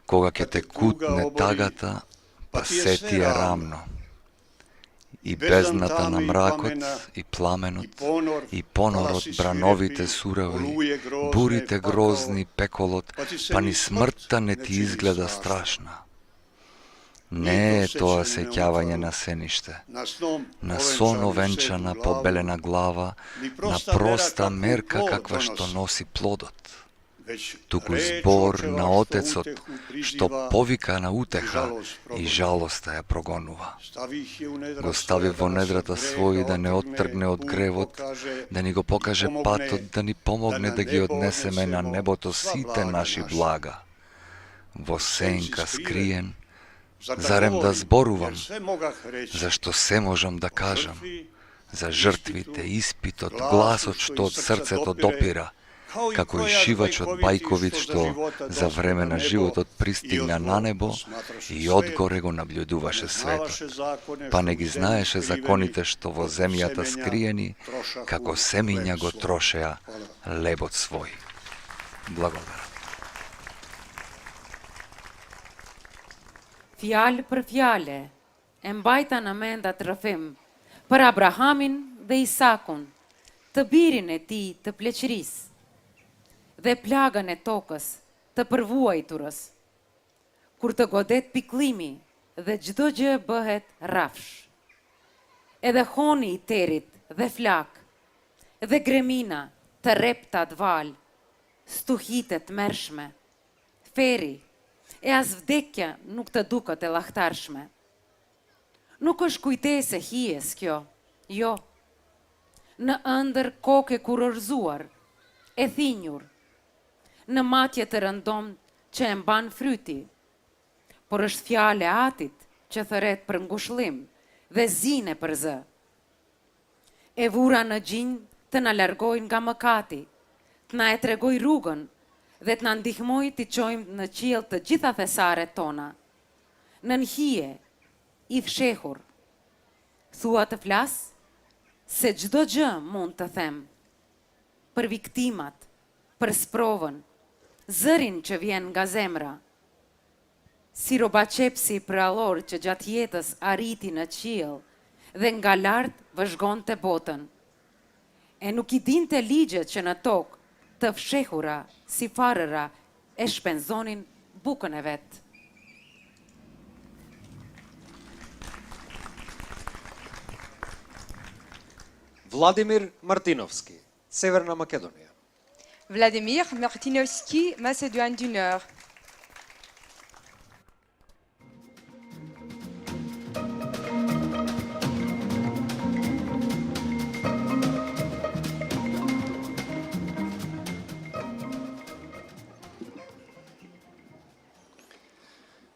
кога ќе те кутне обори, тагата, па ти е се све ти е рамно. рамно. И бездан бездната тама на и мракот, пламена, и пламенот, и и понорот, таласи брановите свирепи, сурави, олује грозне, бурите пакал, грозни, пеколот, па ти се па ни ни смрт смртта не не ти чини изгледа страшна. страшна. Не е Нито тоа сеќање сеќавање на на сениште, на на сон сон овенчана овенчана побелена глава, на проста мерка каква што носи плодот, туку збор на Отецот, што повика на утеха и жалоста ја прогонува. Го стави во недрата своји да не оттргне од гревот, да ни го покаже патот, да ни помогне да ги однесеме на небото сите наши блага. Во сенка скриен, зарем да зборувам, зашто се можам да кажам, за жртвите, испитот, гласот што од срцето допира, како и шивачот Бајковиќ што за време на животот пристигна на небо и одгоре го наблюдуваше светот, па не ги знаеше законите што во земјата скриени, како семиња го трошеа лебот свој. Благодарам. Fjalë për fjalë, e mbajta në menda Trofim për Abrahamin dhe Isakun, të birin e tij të pleqërisë, dhe plagën e tokës të përvuajturës, kur të godet pikllimi dhe çdo gjë bëhet rrafsh. Edhe honi i terit dhe flak, dhe gremina të repta të val, stuhitet mërshme, feri, e as vdekja nuk të duket e llahtarshme. Nuk është kujtesë e hijes kjo, jo. Në ëndër kokë e kurorzuar, e thinjur, në matje të rëndom që e mban fryti, por është fjalë e Atit që thëret për ngushëllim dhe zine për zë. E vura në gjinj të na largojnë nga mëkati, të na e tregoj rrugën dhe të na ndihmoj të qojmë në qiell të gjitha thesaret tona. Në hije, i fshehur, thua të flas, se çdo gjë mund të them, për viktimat, për sprovën, zërin që vjen nga zemra, si robaqepsi prallor që gjatë jetës arriti në qiell dhe nga lart vëzhgonte botën. E nuk i dinte ligjet që në tokë të fshehura si farëra e shpenzonin bukën e vetë. Владимир Мартиновски, Северна Македонија. Vladimir Martinovski, Macédoine du Nord.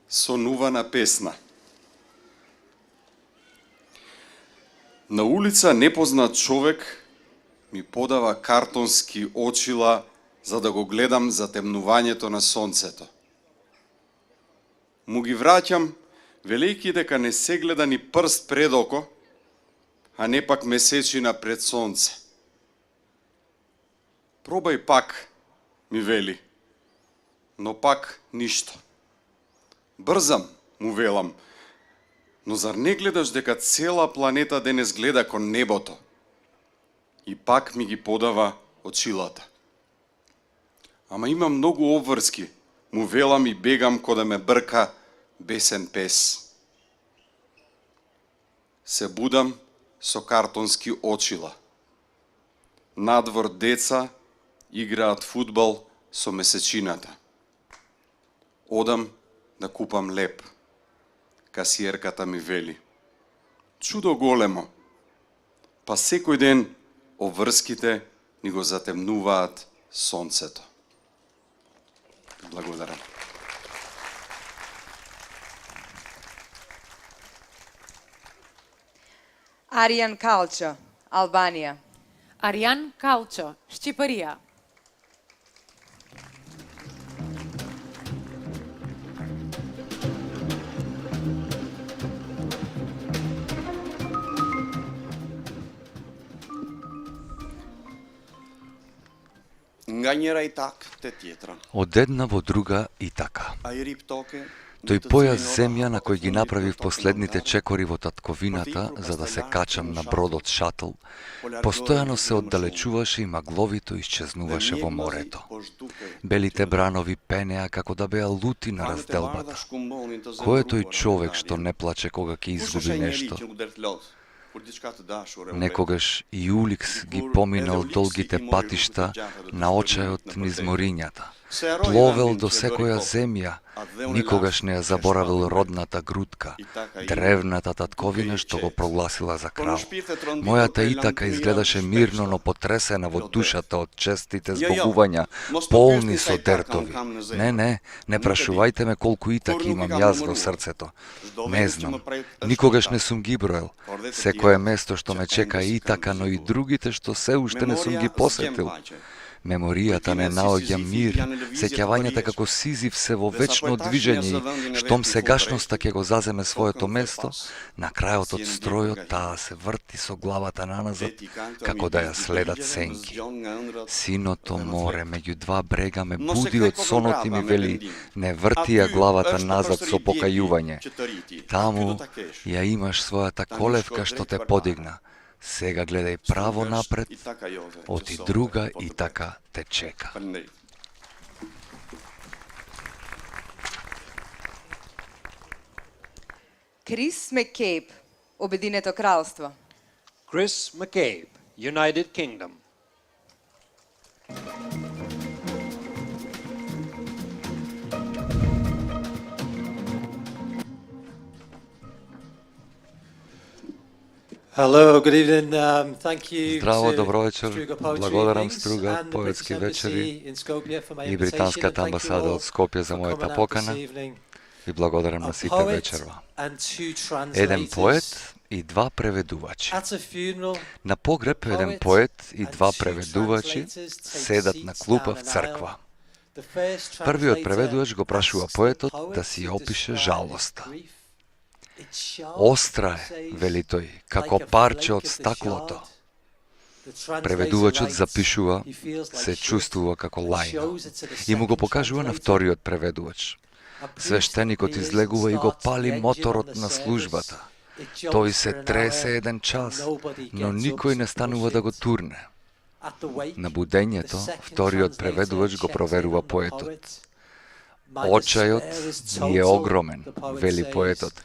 Сонувана песна. На улица непознат човек ми подава картонски очила за да го гледам затемнувањето на сонцето. Му ги враќам, велејќи дека не се гледа ни прст пред око, а не пак месечина пред сонце. Пробај пак, ми вели, но пак ништо. Брзам, му велам, но зар не гледаш дека цела планета денес гледа кон небото? И пак ми ги подава очилата. Ама има многу обврски, му велам и бегам кога ме брка бесен пес. Се будам со картонски очила. Надвор деца играат фудбал со месечината. Одам да купам леп. Касиерката ми вели. Чудо големо. Па секој ден обврските ни го затемнуваат сонцето. Благодарам. Arian Calcio, Albania. Ариан Калчо, Шчипарија. Гањера и так те тјетра. Од една во друга и така. А и риптоке Тој појас земја на кој ги направив последните чекори во татковината за да се качам на бродот шатл, постојано се оддалечуваше и магловито исчезнуваше во морето. Белите бранови пенеа како да беа лути на разделбата. Кој е тој човек што не плаче кога ќе изгуби нешто? Некогаш и Уликс ги поминал долгите патишта на очајот низ морињата. Пловел до секоја земја, никогаш не ја заборавил родната грудка, древната татковина што го прогласила за крал. Мојата Итака изгледаше мирно, но потресена во душата од честите збогувања, полни со дертови. Не прашувајте ме колку Итаки имам јас во срцето. Не знам, никогаш не сум ги броел. Секое место што ме чека Итака, но и другите што се уште не сум ги посетил. Меморијата не наоѓа мир, сеќавањата како Сизиф се во вечно движење и штом сегашноста ќе го заземе своето место, на крајот од стројот таа се врти со главата наназад, како да ја следат сенки. Синото море меѓу два брега ме буди од сонот и ми вели, не врти ја главата назад со покајување. Таму ја имаш својата колевка што те подигна. Сега гледај право напред, оти друга Итака те чека. Крис Маккейб, Обединето кралство. Chris McCabe, United Kingdom. Hello, good evening. Thank you Здраво, to добро вечер. Struga Poetry Благодарам Evenings Струга and the поетски British вечери Embassy in Skopje for my и invitation, британската and thank you амбасада all од Скопје за for мојата coming out покана. this evening. Ви благодарам на A сите poet вечерва. and two Еден translators. поет и два преведувачи. At a funeral, На погреб еден poet поет и and два two преведувачи translators take седат на seats клупа down в an црква. aisle. The first Првиот translator преведувач го прашува asks the поетот poet да си to опише describe жалоста. his grief. It's sharp, Остра he е, says, вели тој, like како a парче flake од of the стаклото. shard. The translator Преведувачот writes, запишува, he feels like се shit, чувствува како and лајно. shows it to the И му го second покажува на translator. вториот преведувач. Свештеникот излегува и го пали моторот на службата. Тој се тресе еден час, но никој не станува да го турне. На будењето, вториот преведувач го проверува поетот. Очајот ни е огромен, вели поетот,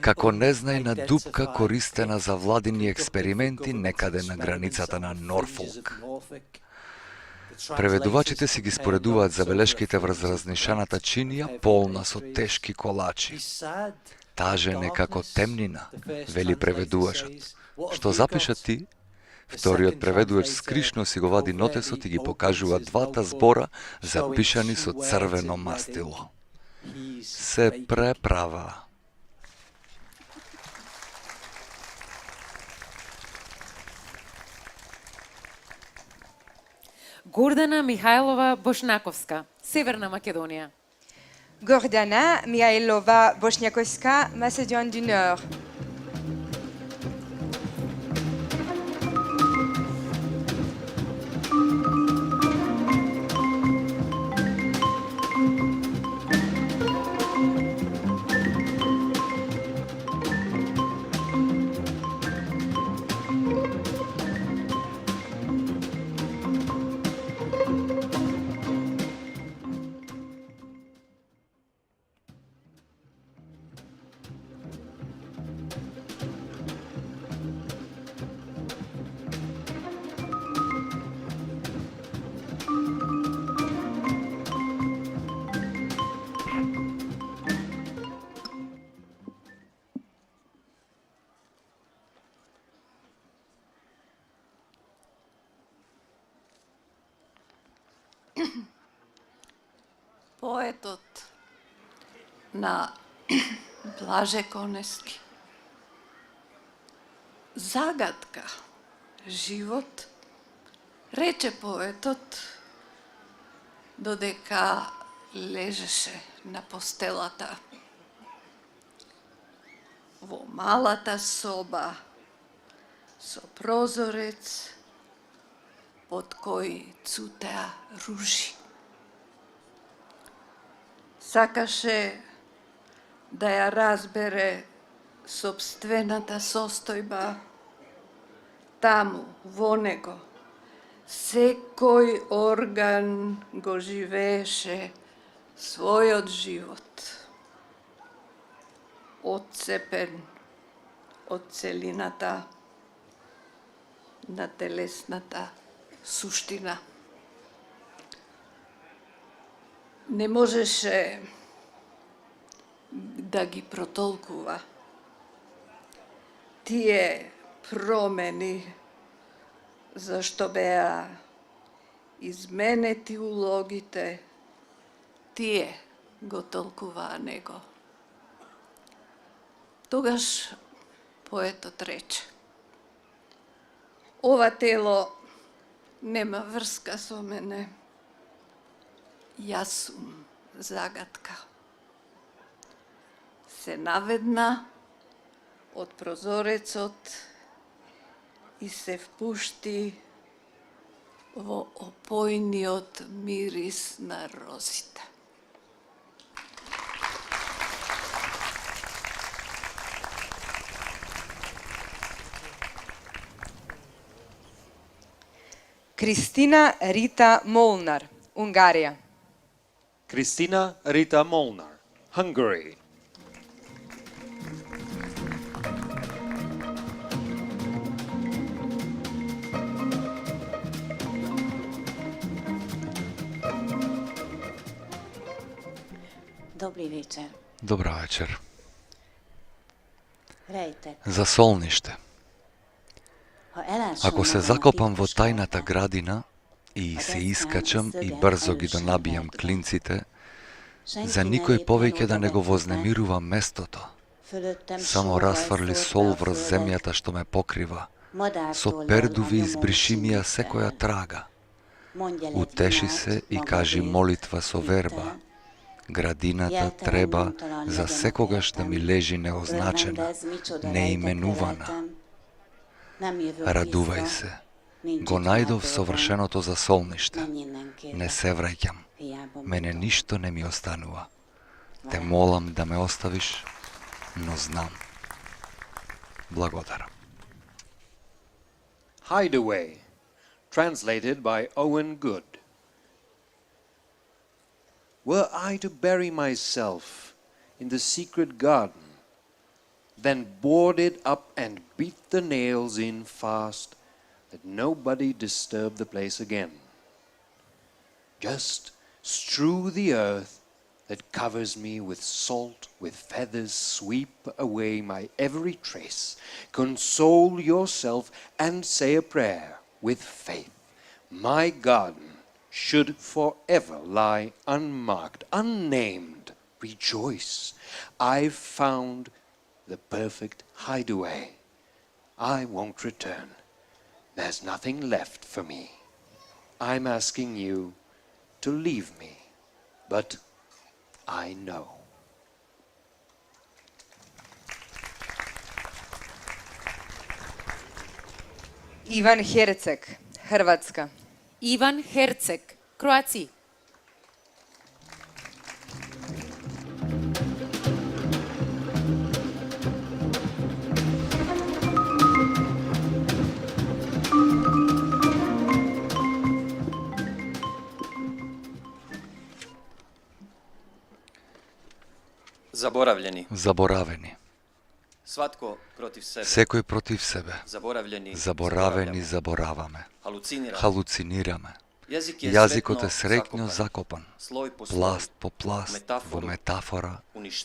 како незнајна дупка користена за владини експерименти некаде на границата на Норфолк. Преведувачите си ги споредуваат забелешките врз разнишаната чинија полна со тешки колачи. Тажен е како темнина, вели преведувачот. Што запиша ти? Вториот преведувач скришно си го вади нотесот и ги покажува двата збора запишани со црвено мастило. Се преправа. Гордана Михајлова Бошнаковска, Северна Македонија. Гордана Михаилова Бошняковска, Macédoine du Nord. Поетот на Блаже Конески. Загадка, живот, рече поетот, додека лежеше на постелата. Во малата соба, со прозорец, под кој цутеа ружи. Сакаше да ја разбере собствената состојба. Таму, во него, секој орган го живееше својот живот. Отцепен од целината на телесната суштина. Не можеше да ги протолкува тие промени зашто беа изменети улогите, тие го толкуваа него. Тогаш поетот рече: ова тело нема врска со мене. Јас сум загадка. Се наведна од прозорецот и се впушти во опојниот мирис на розите. Кристина Рита Молнар, Унгарија. Kristina Rita Molnar, Hungary. Добри вечер. Добра вечер. Рейте. За солниште. Ако се закопам во тајната градина и се искачам и брзо ги донабијам клинците, за никој повеќе да не го вознемирува местото. Само расфрли сол врз земјата што ме покрива. Со пердуви избриши ми ја секоја трага. Утеши се и кажи молитва со верба. Градината треба за секогаш да ми лежи неозначена, неименувана. Радувај се. Го најдов совршеното за солниште. Не се враќам. Мене ништо не ми останува. Те молам да ме оставиш, но знам. Благодарам. Hideaway, translated by Owen Good. Were I to bury myself in the secret garden, then board it up and beat the nails in fast, that nobody disturb the place again. Just strew the earth that covers me with salt, with feathers, sweep away my every trace. Console yourself and say a prayer with faith. My garden should forever lie unmarked, unnamed. Rejoice. I've found the perfect hideaway. I won't return. There's nothing left for me. I'm asking you to leave me, but I know. Иван Херцег, Хрватска. Иван Херцег, Кроација. Заборавljeni. Заборавени. Сватко против себе. Секој против себе. Заборавljeni. Заборавени забораваме. Халуцинираме. Јазикот е среќно закопан. Пласт по пласт, во метафора,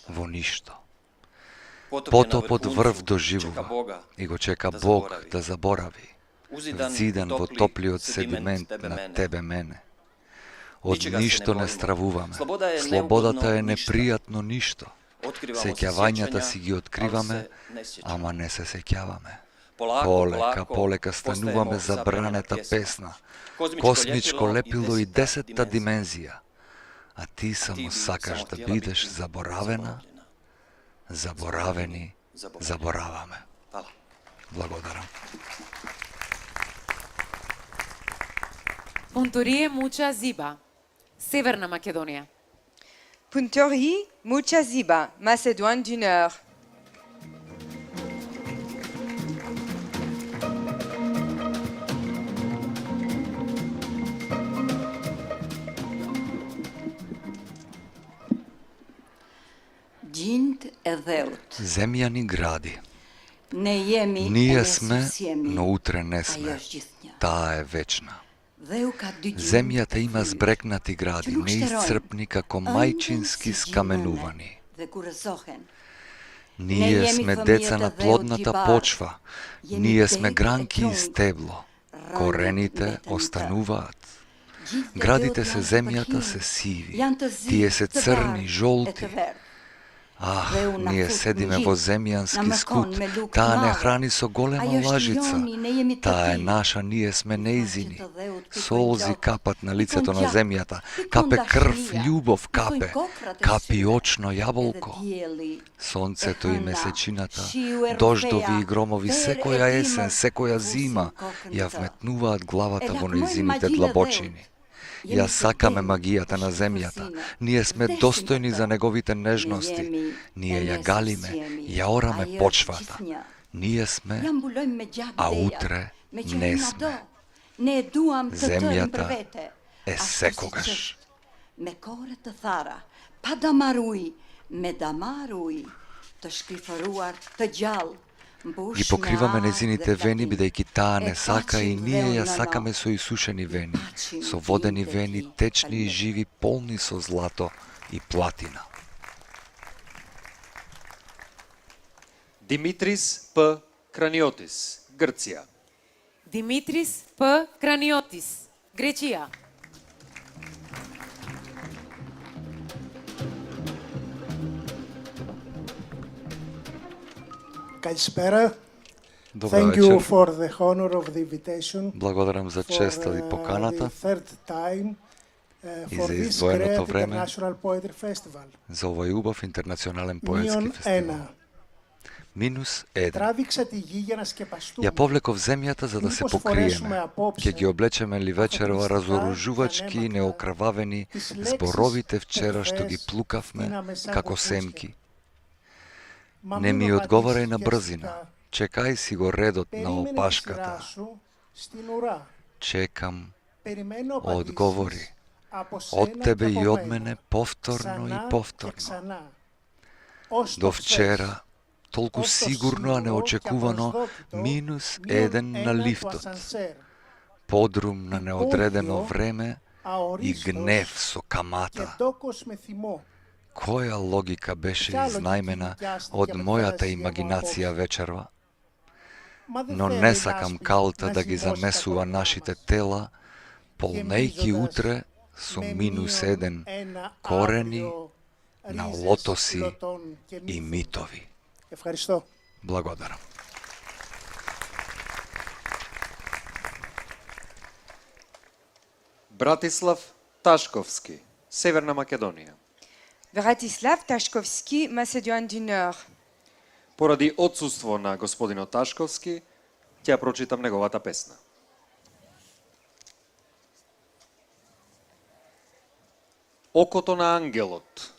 во ништо. Потоп од врв доживува и го чека Бог да заборави. Взидан во топлиот седимент на тебе мене. Од Ничега се ништо не бориме. стравуваме. Слобода е Слободата е неугодно ништо. непријатно ништо. Откривамо Сеќавањата се си ги откриваме, али се не сеќаваме. ама не се сеќаваме. Полека, Полека стануваме забранета песна. Космичко лепило и 10-та димензија. А ти само сакаш да бидеш заборавена, заборавени, забораваме. Благодарам. Puntorie Mucha Ziba, Северна Македонија. Puntori Mucha Ziba, Macédoine du Nord. Земја ни гради. Ние Ние сме, но утре не сме. Таа е вечна. Земјата има збрекнати гради, неисцрпни како мајчински скаменувани. Ние сме деца на плодната почва, ние сме гранки и стебло. Корените остануваат. Градите се земјата се сиви, тие се црни, жолти. Ние седиме во земјански скут, таа не храни со голема лажица, таа е наша, ние сме неизини. Солзи капат на лицето на земјата, капе крв, љубов капе, капи очно јаболко. Сонцето и месечината, дождови и громови, секоја есен, секоја зима, ја вметнуваат главата во нејзините длабочини. Ја сакаме магијата на земјата. Ние сме достојни за неговите нежности. Ние ја галиме, ја ораме почвата. Ние сме, а утре не сме. Земјата е секогаш. Ги покриваме незините вени, бидејќи таа не сака и ние ја сакаме со исушени вени, со водени вени, течни и живи, полни со злато и платина. Димитрис П. Краниотис, Грција. Димитрис П. Краниотис, Гречија. Καλησπέρα. Добро Thank you вечер. for the honor of the invitation. Благодарам за честа и поканата For the third time и for за this издвоеното great време international poetry festival. за овој убав интернационален поетски Μείον фестивал. ένα. Минус 1. Τράβηξα τη γη για να σκεπαστούμε. Ја повлеков земјата за да се Мипос форесуме покриеме. апопсе Ќе ги облечеме ли вечерва разоружувачки и неокрвавени зборовите вчера што ги плукавме како семки. Не ми одговарај на брзина. Чекај си го редот на опашката. Στην ουρά. Чекам Περιμένω одговори. από Од σένα тебе και и από од μένα. мене повторно и Ξανά και повторно. ξανά. Ως До το вчера, толку Ως το сигурно, а сигурно неочекувано, και απροσδόκητο, минус μείον 1 на ένα του лифтот. ασανσέρ. Подрум на неодредено Υπόγειο, време и αορίστος гнев со και камата. τόκος με θυμό. Која логика беше Која изнајмена логика јасна од ќе мојата фантазија имагинација во вечерва? Ма да Но фели не сакам наспи калта на да ги зимбошка замесува кога нашите тела, полнејки мизодаш утре со ме минус мион 1 ένα корени αύριο на ρίζες лотоси πλωτών και и μύθων. митови. Ευχαριστώ. Благодарам. Братислав Ташковски, Северна Македонија. Bratislav Tashkovski, Macédoine du Nord. Поради отсуство на господинот Ташковски, ќе ја прочитам неговата песна. Окото на ангелот.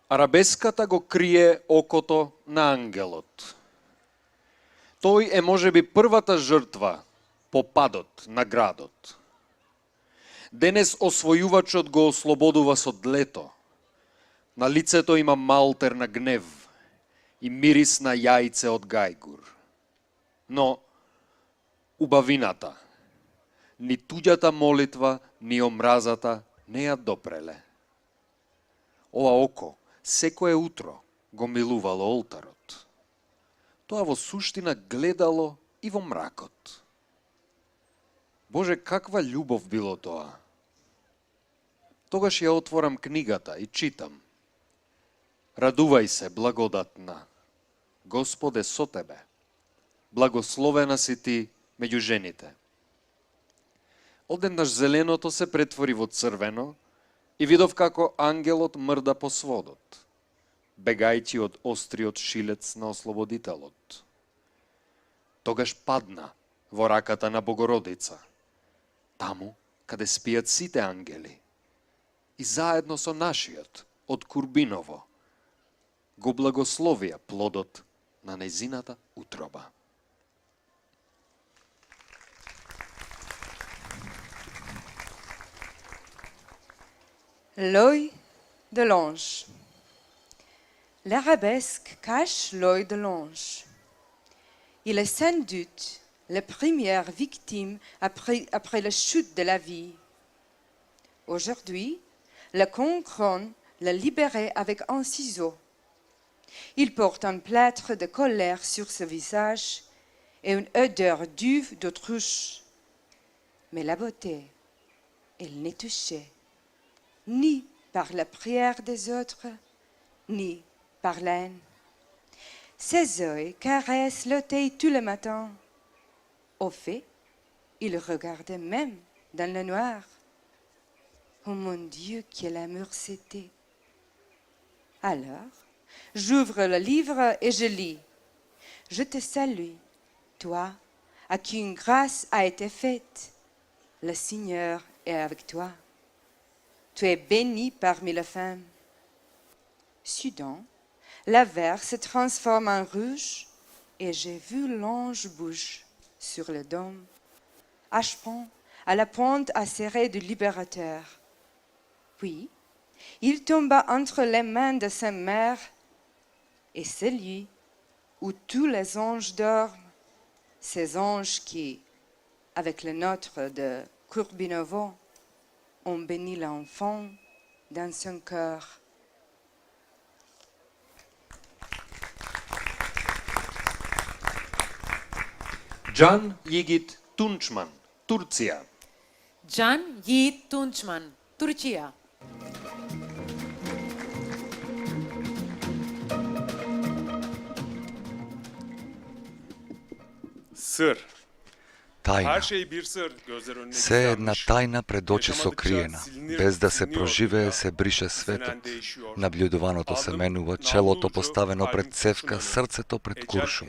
Арабеската го крие окото на ангелот. Тој е можеби првата жртва по падот на градот. Денес освојувачот го ослободува со длето. На лицето има малтер на гнев и мирис на јајце од гајгур. Но убавината, ни туѓата молитва, ни омразата не ја допреле. Ова око секое утро го милувало олтарот. Тоа во суштина гледало и во мракот. Боже, каква љубов било тоа! Тогаш ја отворам книгата и читам. Радувај се, благодатна. Господ е со тебе. Благословена си ти меѓу жените. Одеднаш зеленото се претвори во црвено и видов како ангелот мрда по сводот, бегајќи од остриот шилец на ослободителот. Тогаш падна во раката на Богородица, таму каде спијат сите ангели, и заедно со нашиот од Курбиново го благословија плодот на нејзината утроба. L'œil de l'ange. L'arabesque cache l'œil de l'ange. Il est sans doute la première victime après la chute de la vie. Aujourd'hui, le concron l'a libéré avec un ciseau. Il porte un plâtre de colère sur ce visage et une odeur d'uve d'autruche. Mais la beauté, elle n'est touchée ni par la prière des autres, ni par la haine. Ses yeux caressent l'autel tout le matin. Au fait, il regardait même dans le noir. Oh mon Dieu, quel amour c'était! Alors, j'ouvre le livre et je lis. Je te salue, toi, à qui une grâce a été faite. Le Seigneur est avec toi. Tu es bénie parmi les femmes. Soudain, la vert se transforme en rouge et j'ai vu l'ange bouge sur le dôme, achevant à la pointe acérée du libérateur. Puis, il tomba entre les mains de sa mère et celui où tous les anges dorment, ces anges qui, avec le nôtre de Courbinovo, ont béni l'enfant dans son cœur. Джан Јигит Тунчман, Турција. Can Yiğit Tunçman, Turquia. Сыр. Тајна. Се е една тајна пред очи сокриена, без да се проживее се брише светот. Наблюдуваното се менува, челото поставено пред цевка, срцето пред куршум.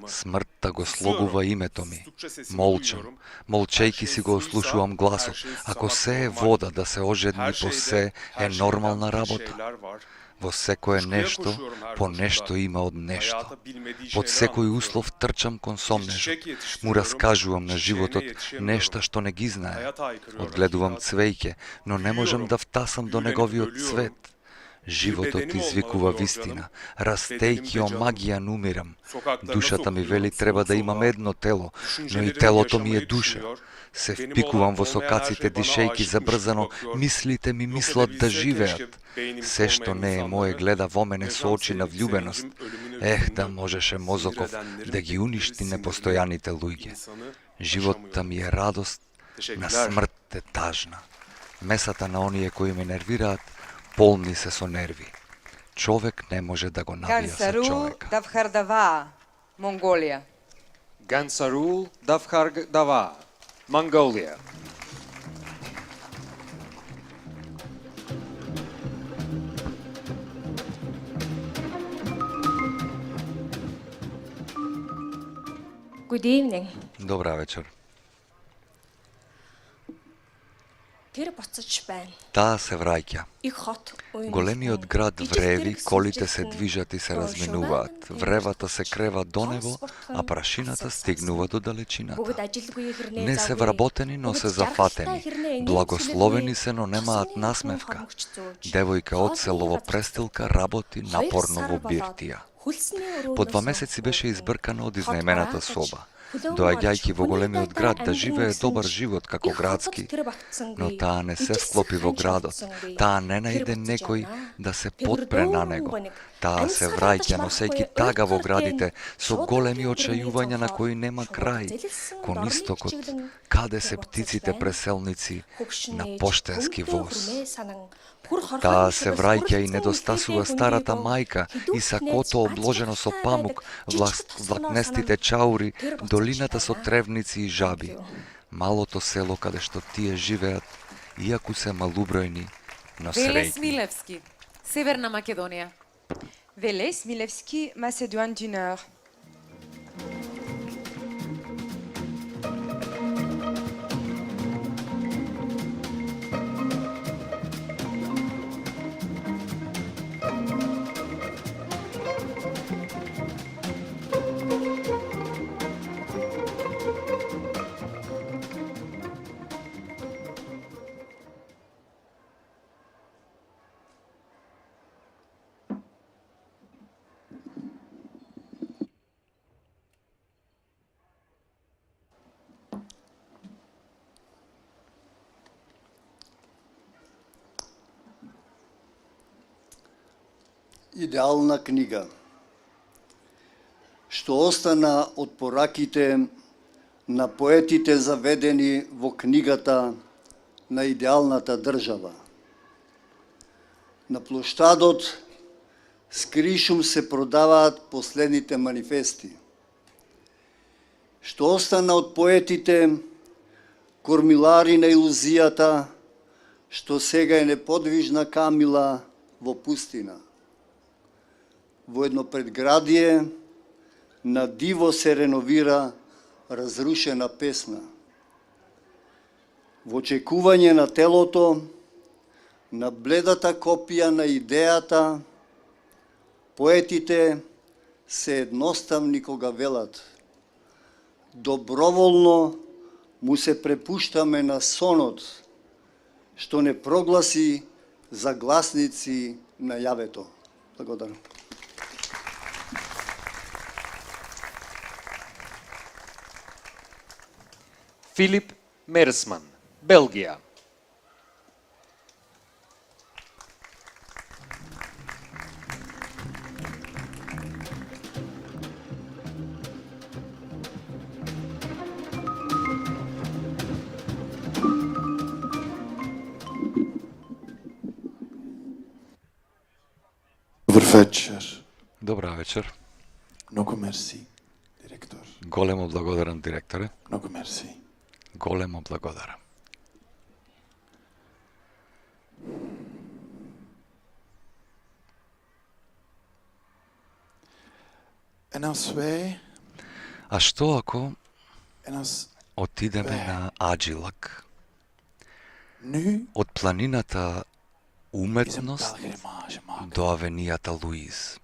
Смртта го слогува името ми. Молчам, молчејки си го ослушувам гласот. Ако се е вода да се ожедни по се, е нормална работа. Во секое нешто, по нешто има од нешто. Под секој услов трчам кон сомнежот. Му раскажувам на животот нешта што не ги знае. Одгледувам цвејке, но не можам да втасам до неговиот цвет. Животот извикува вистина, растејки омагијан умирам. Душата ми вели треба да имам едно тело, но и телото ми е душа. Се впикувам во сокаците дишејки забрзано, мислите ми мислат да живеат. Се што не е мое гледа во мене со очи на влюбеност. Да можеше мозоков да ги уништи непостојаните луѓе. Животта ми е радост, на смрт е тажна. Месата на оние кои ме нервираат, полни се со нерви. Човек не може да го набија со човека. Давхардава, Монголија. Гансарул Давхардава, Монголија. Good evening. Добра вечер. Тэр буцаж байна. Таа се враќа. Их хот. Големиот град вреви, колите се движат и се разминуваат. Вревата се крева до небо, а прашината стигнува до далечината. Не се вработени, но се зафатени. Благословени се, но немаат насмевка. Девојка од село во престилка работи напорно во биртија. По 2 месеци беше избркана од изнајмената соба. доаѓајќи во големиот град да живее добар живот како градски, но таа не се вклопи во градот, таа не најде некој да се подпре на него. Таа се враќа носејќи тага во градите со големи очајувања на кои нема крај, кон истокот, каде се птиците преселници на поштенски воз. Таа се враќа и недостасува старата мајка и сакото обложено со памук, влакнестите чаури, долината со тревници и жаби, малото село каде што тие живеат, иако се малубројни, но Велес среќни. Милевски, Северна Македонија. Велес Милевски, Macédoine du Nord. Идеална книга, што остана од пораките на поетите заведени во книгата на идеалната држава. На плоштадот скришум се продаваат последните манифести. Што остана од поетите кормилари на илузијата, што сега е неподвижна камила во пустина. Во едно предградие на диво се реновира разрушена песна. Во очекување на телото, на бледата копија на идејата, поетите се едноставни кога велат. Доброволно му се препуштаме на сонот, што не прогласи за гласници на јавето. Благодарам. Филип Мерсман, Белгија. Добър вечер. Добра вечер. Много мерси, директор. Големо благодарам, директоре. Много мерси. Големо благодарам. En als wij А што ако en als отидеме на Аджилак, nu од планината Уметност pelgrimage maken до авенијата Луиз?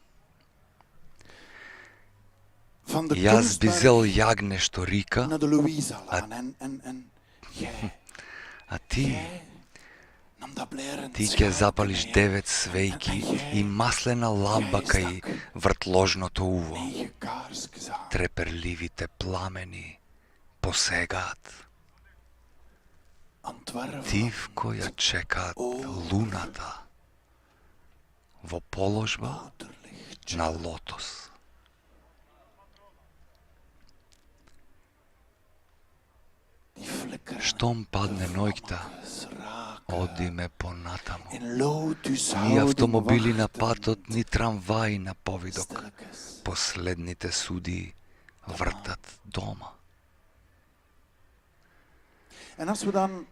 van de Јас би Kunstberg зел јагне што рика, naar de Louisa-laan en jij а ти nam dat blerend Ти ќе запалиш 9 свејки и маслена ламба кај вртложното уво. Треперливите пламени посегаат. Тивко ја чекаат луната во положба на лотос. Штом падне ноќта, одиме понатаму. Ни автомобили на патот, ни трамваи на повидок. Последните суди вртат дома.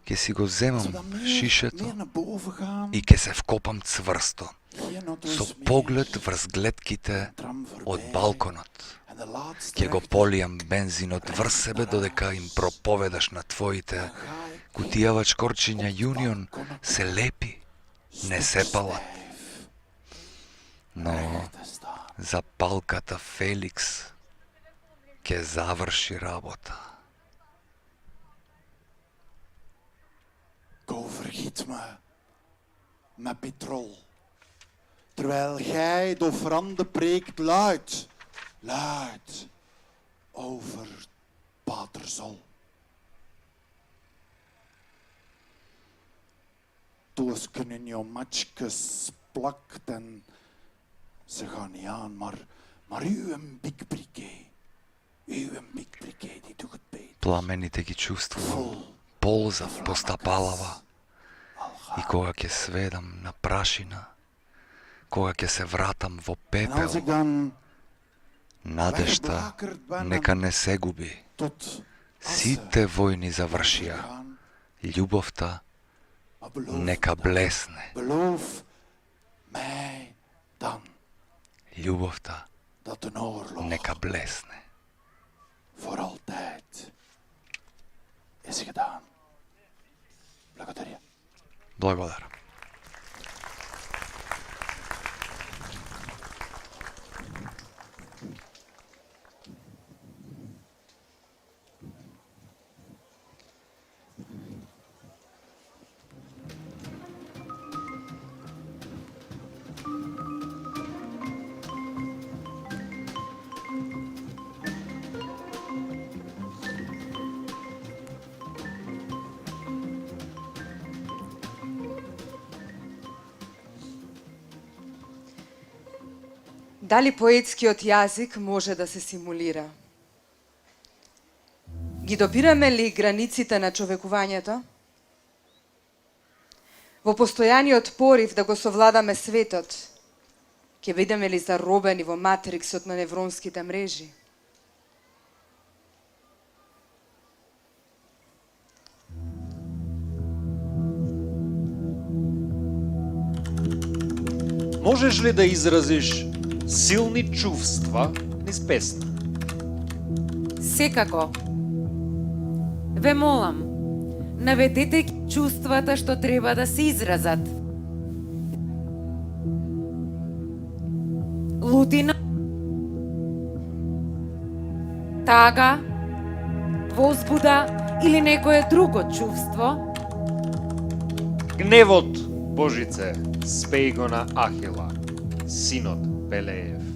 Ке си го земам шишето и ке се вкопам цврсто, со поглед врз гледките од балконот. Ке го полијам бензинот врз себе додека им проповедаш на твоите. Кутијава чкорчиња Јунион се лепи, не се палат. Но запалката Феликс ке заврши работа. Go vergiet me met petrol, terwijl gij door verande preekt luid over pater zal. Toes kunnen je matchjes plakt en ze gaan niet aan, maar uw big briquet, die doet het beter. Пламените ги чувствувам, ползав по стапалава. И кога ќе сведам на прашина, кога ќе се вратам во En als ik пепел, dan надежта нека не се губи. Сите војни завршија. Љубовта нека блесне. beloof mij dan Љубовта dat een oorlog нека блесне. voor altijd is gedaan. Благодаря. Благодарам. Дали поетскиот јазик може да се симулира? Ги допираме ли границите на човекувањето? Во постојаниот порив да го совладаме светот, ќе бидеме ли заробени во матриксот на невронските мрежи? Можеш ли да изразиш силни чувства низ песна? Секако. Ве молам, наведете чувствата што треба да се изразат. Лутина, тага, возбуда или некое друго чувство. Гневот, Божице, спеј го на Ахила, синот Пелеев.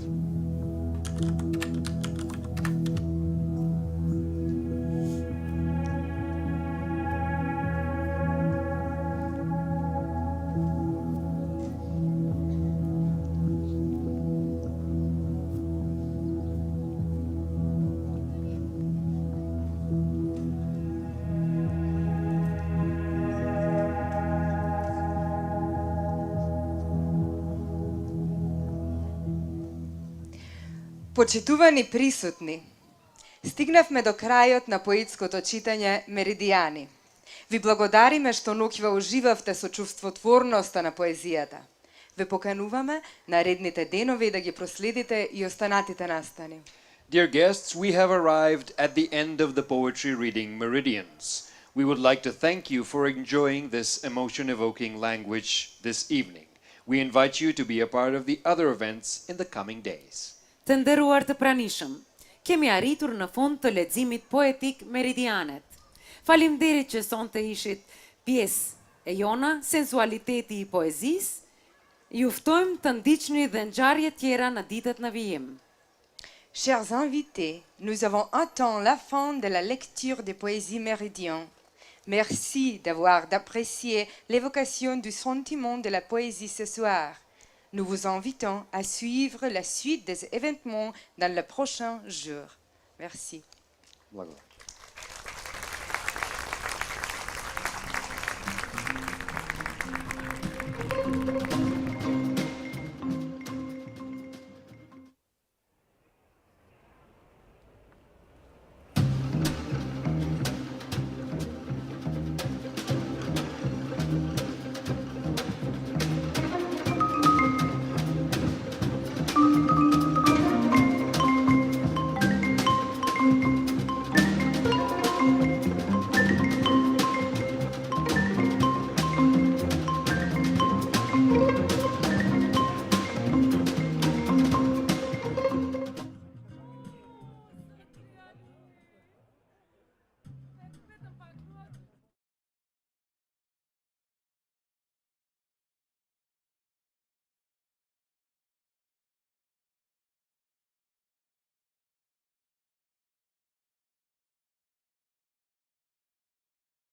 Почитувани присутни, стигнавме до крајот на поетското читање Меридијани. Ви благодариме што ноќва уживавте со чувствотворноста на поезијата. Ве покануваме наредните денови да ги проследите и останатите настани. Dear guests, we have arrived at the end of the poetry reading Meridians. We would like to thank you for enjoying this emotion-evoking language this evening. We invite you to be a part of the other events in the coming days. Të nderuar të pranishëm, kemi arritur në fund të leximit poetik Meridianet. Faleminderit që sonte ishit pjesë e jona, sensualiteti i poezisë. Ju ftojmë të ndiqni dhe ngjarje tjera në ditët në vijim. Chers invités, nous avons atteint la fin de la lecture des poésies Méridiens. Merci d'avoir apprécié l'évocation du sentiment de la poésie ce soir. Nous vous invitons à suivre la suite des événements dans les prochains jours. Merci. Благодарам.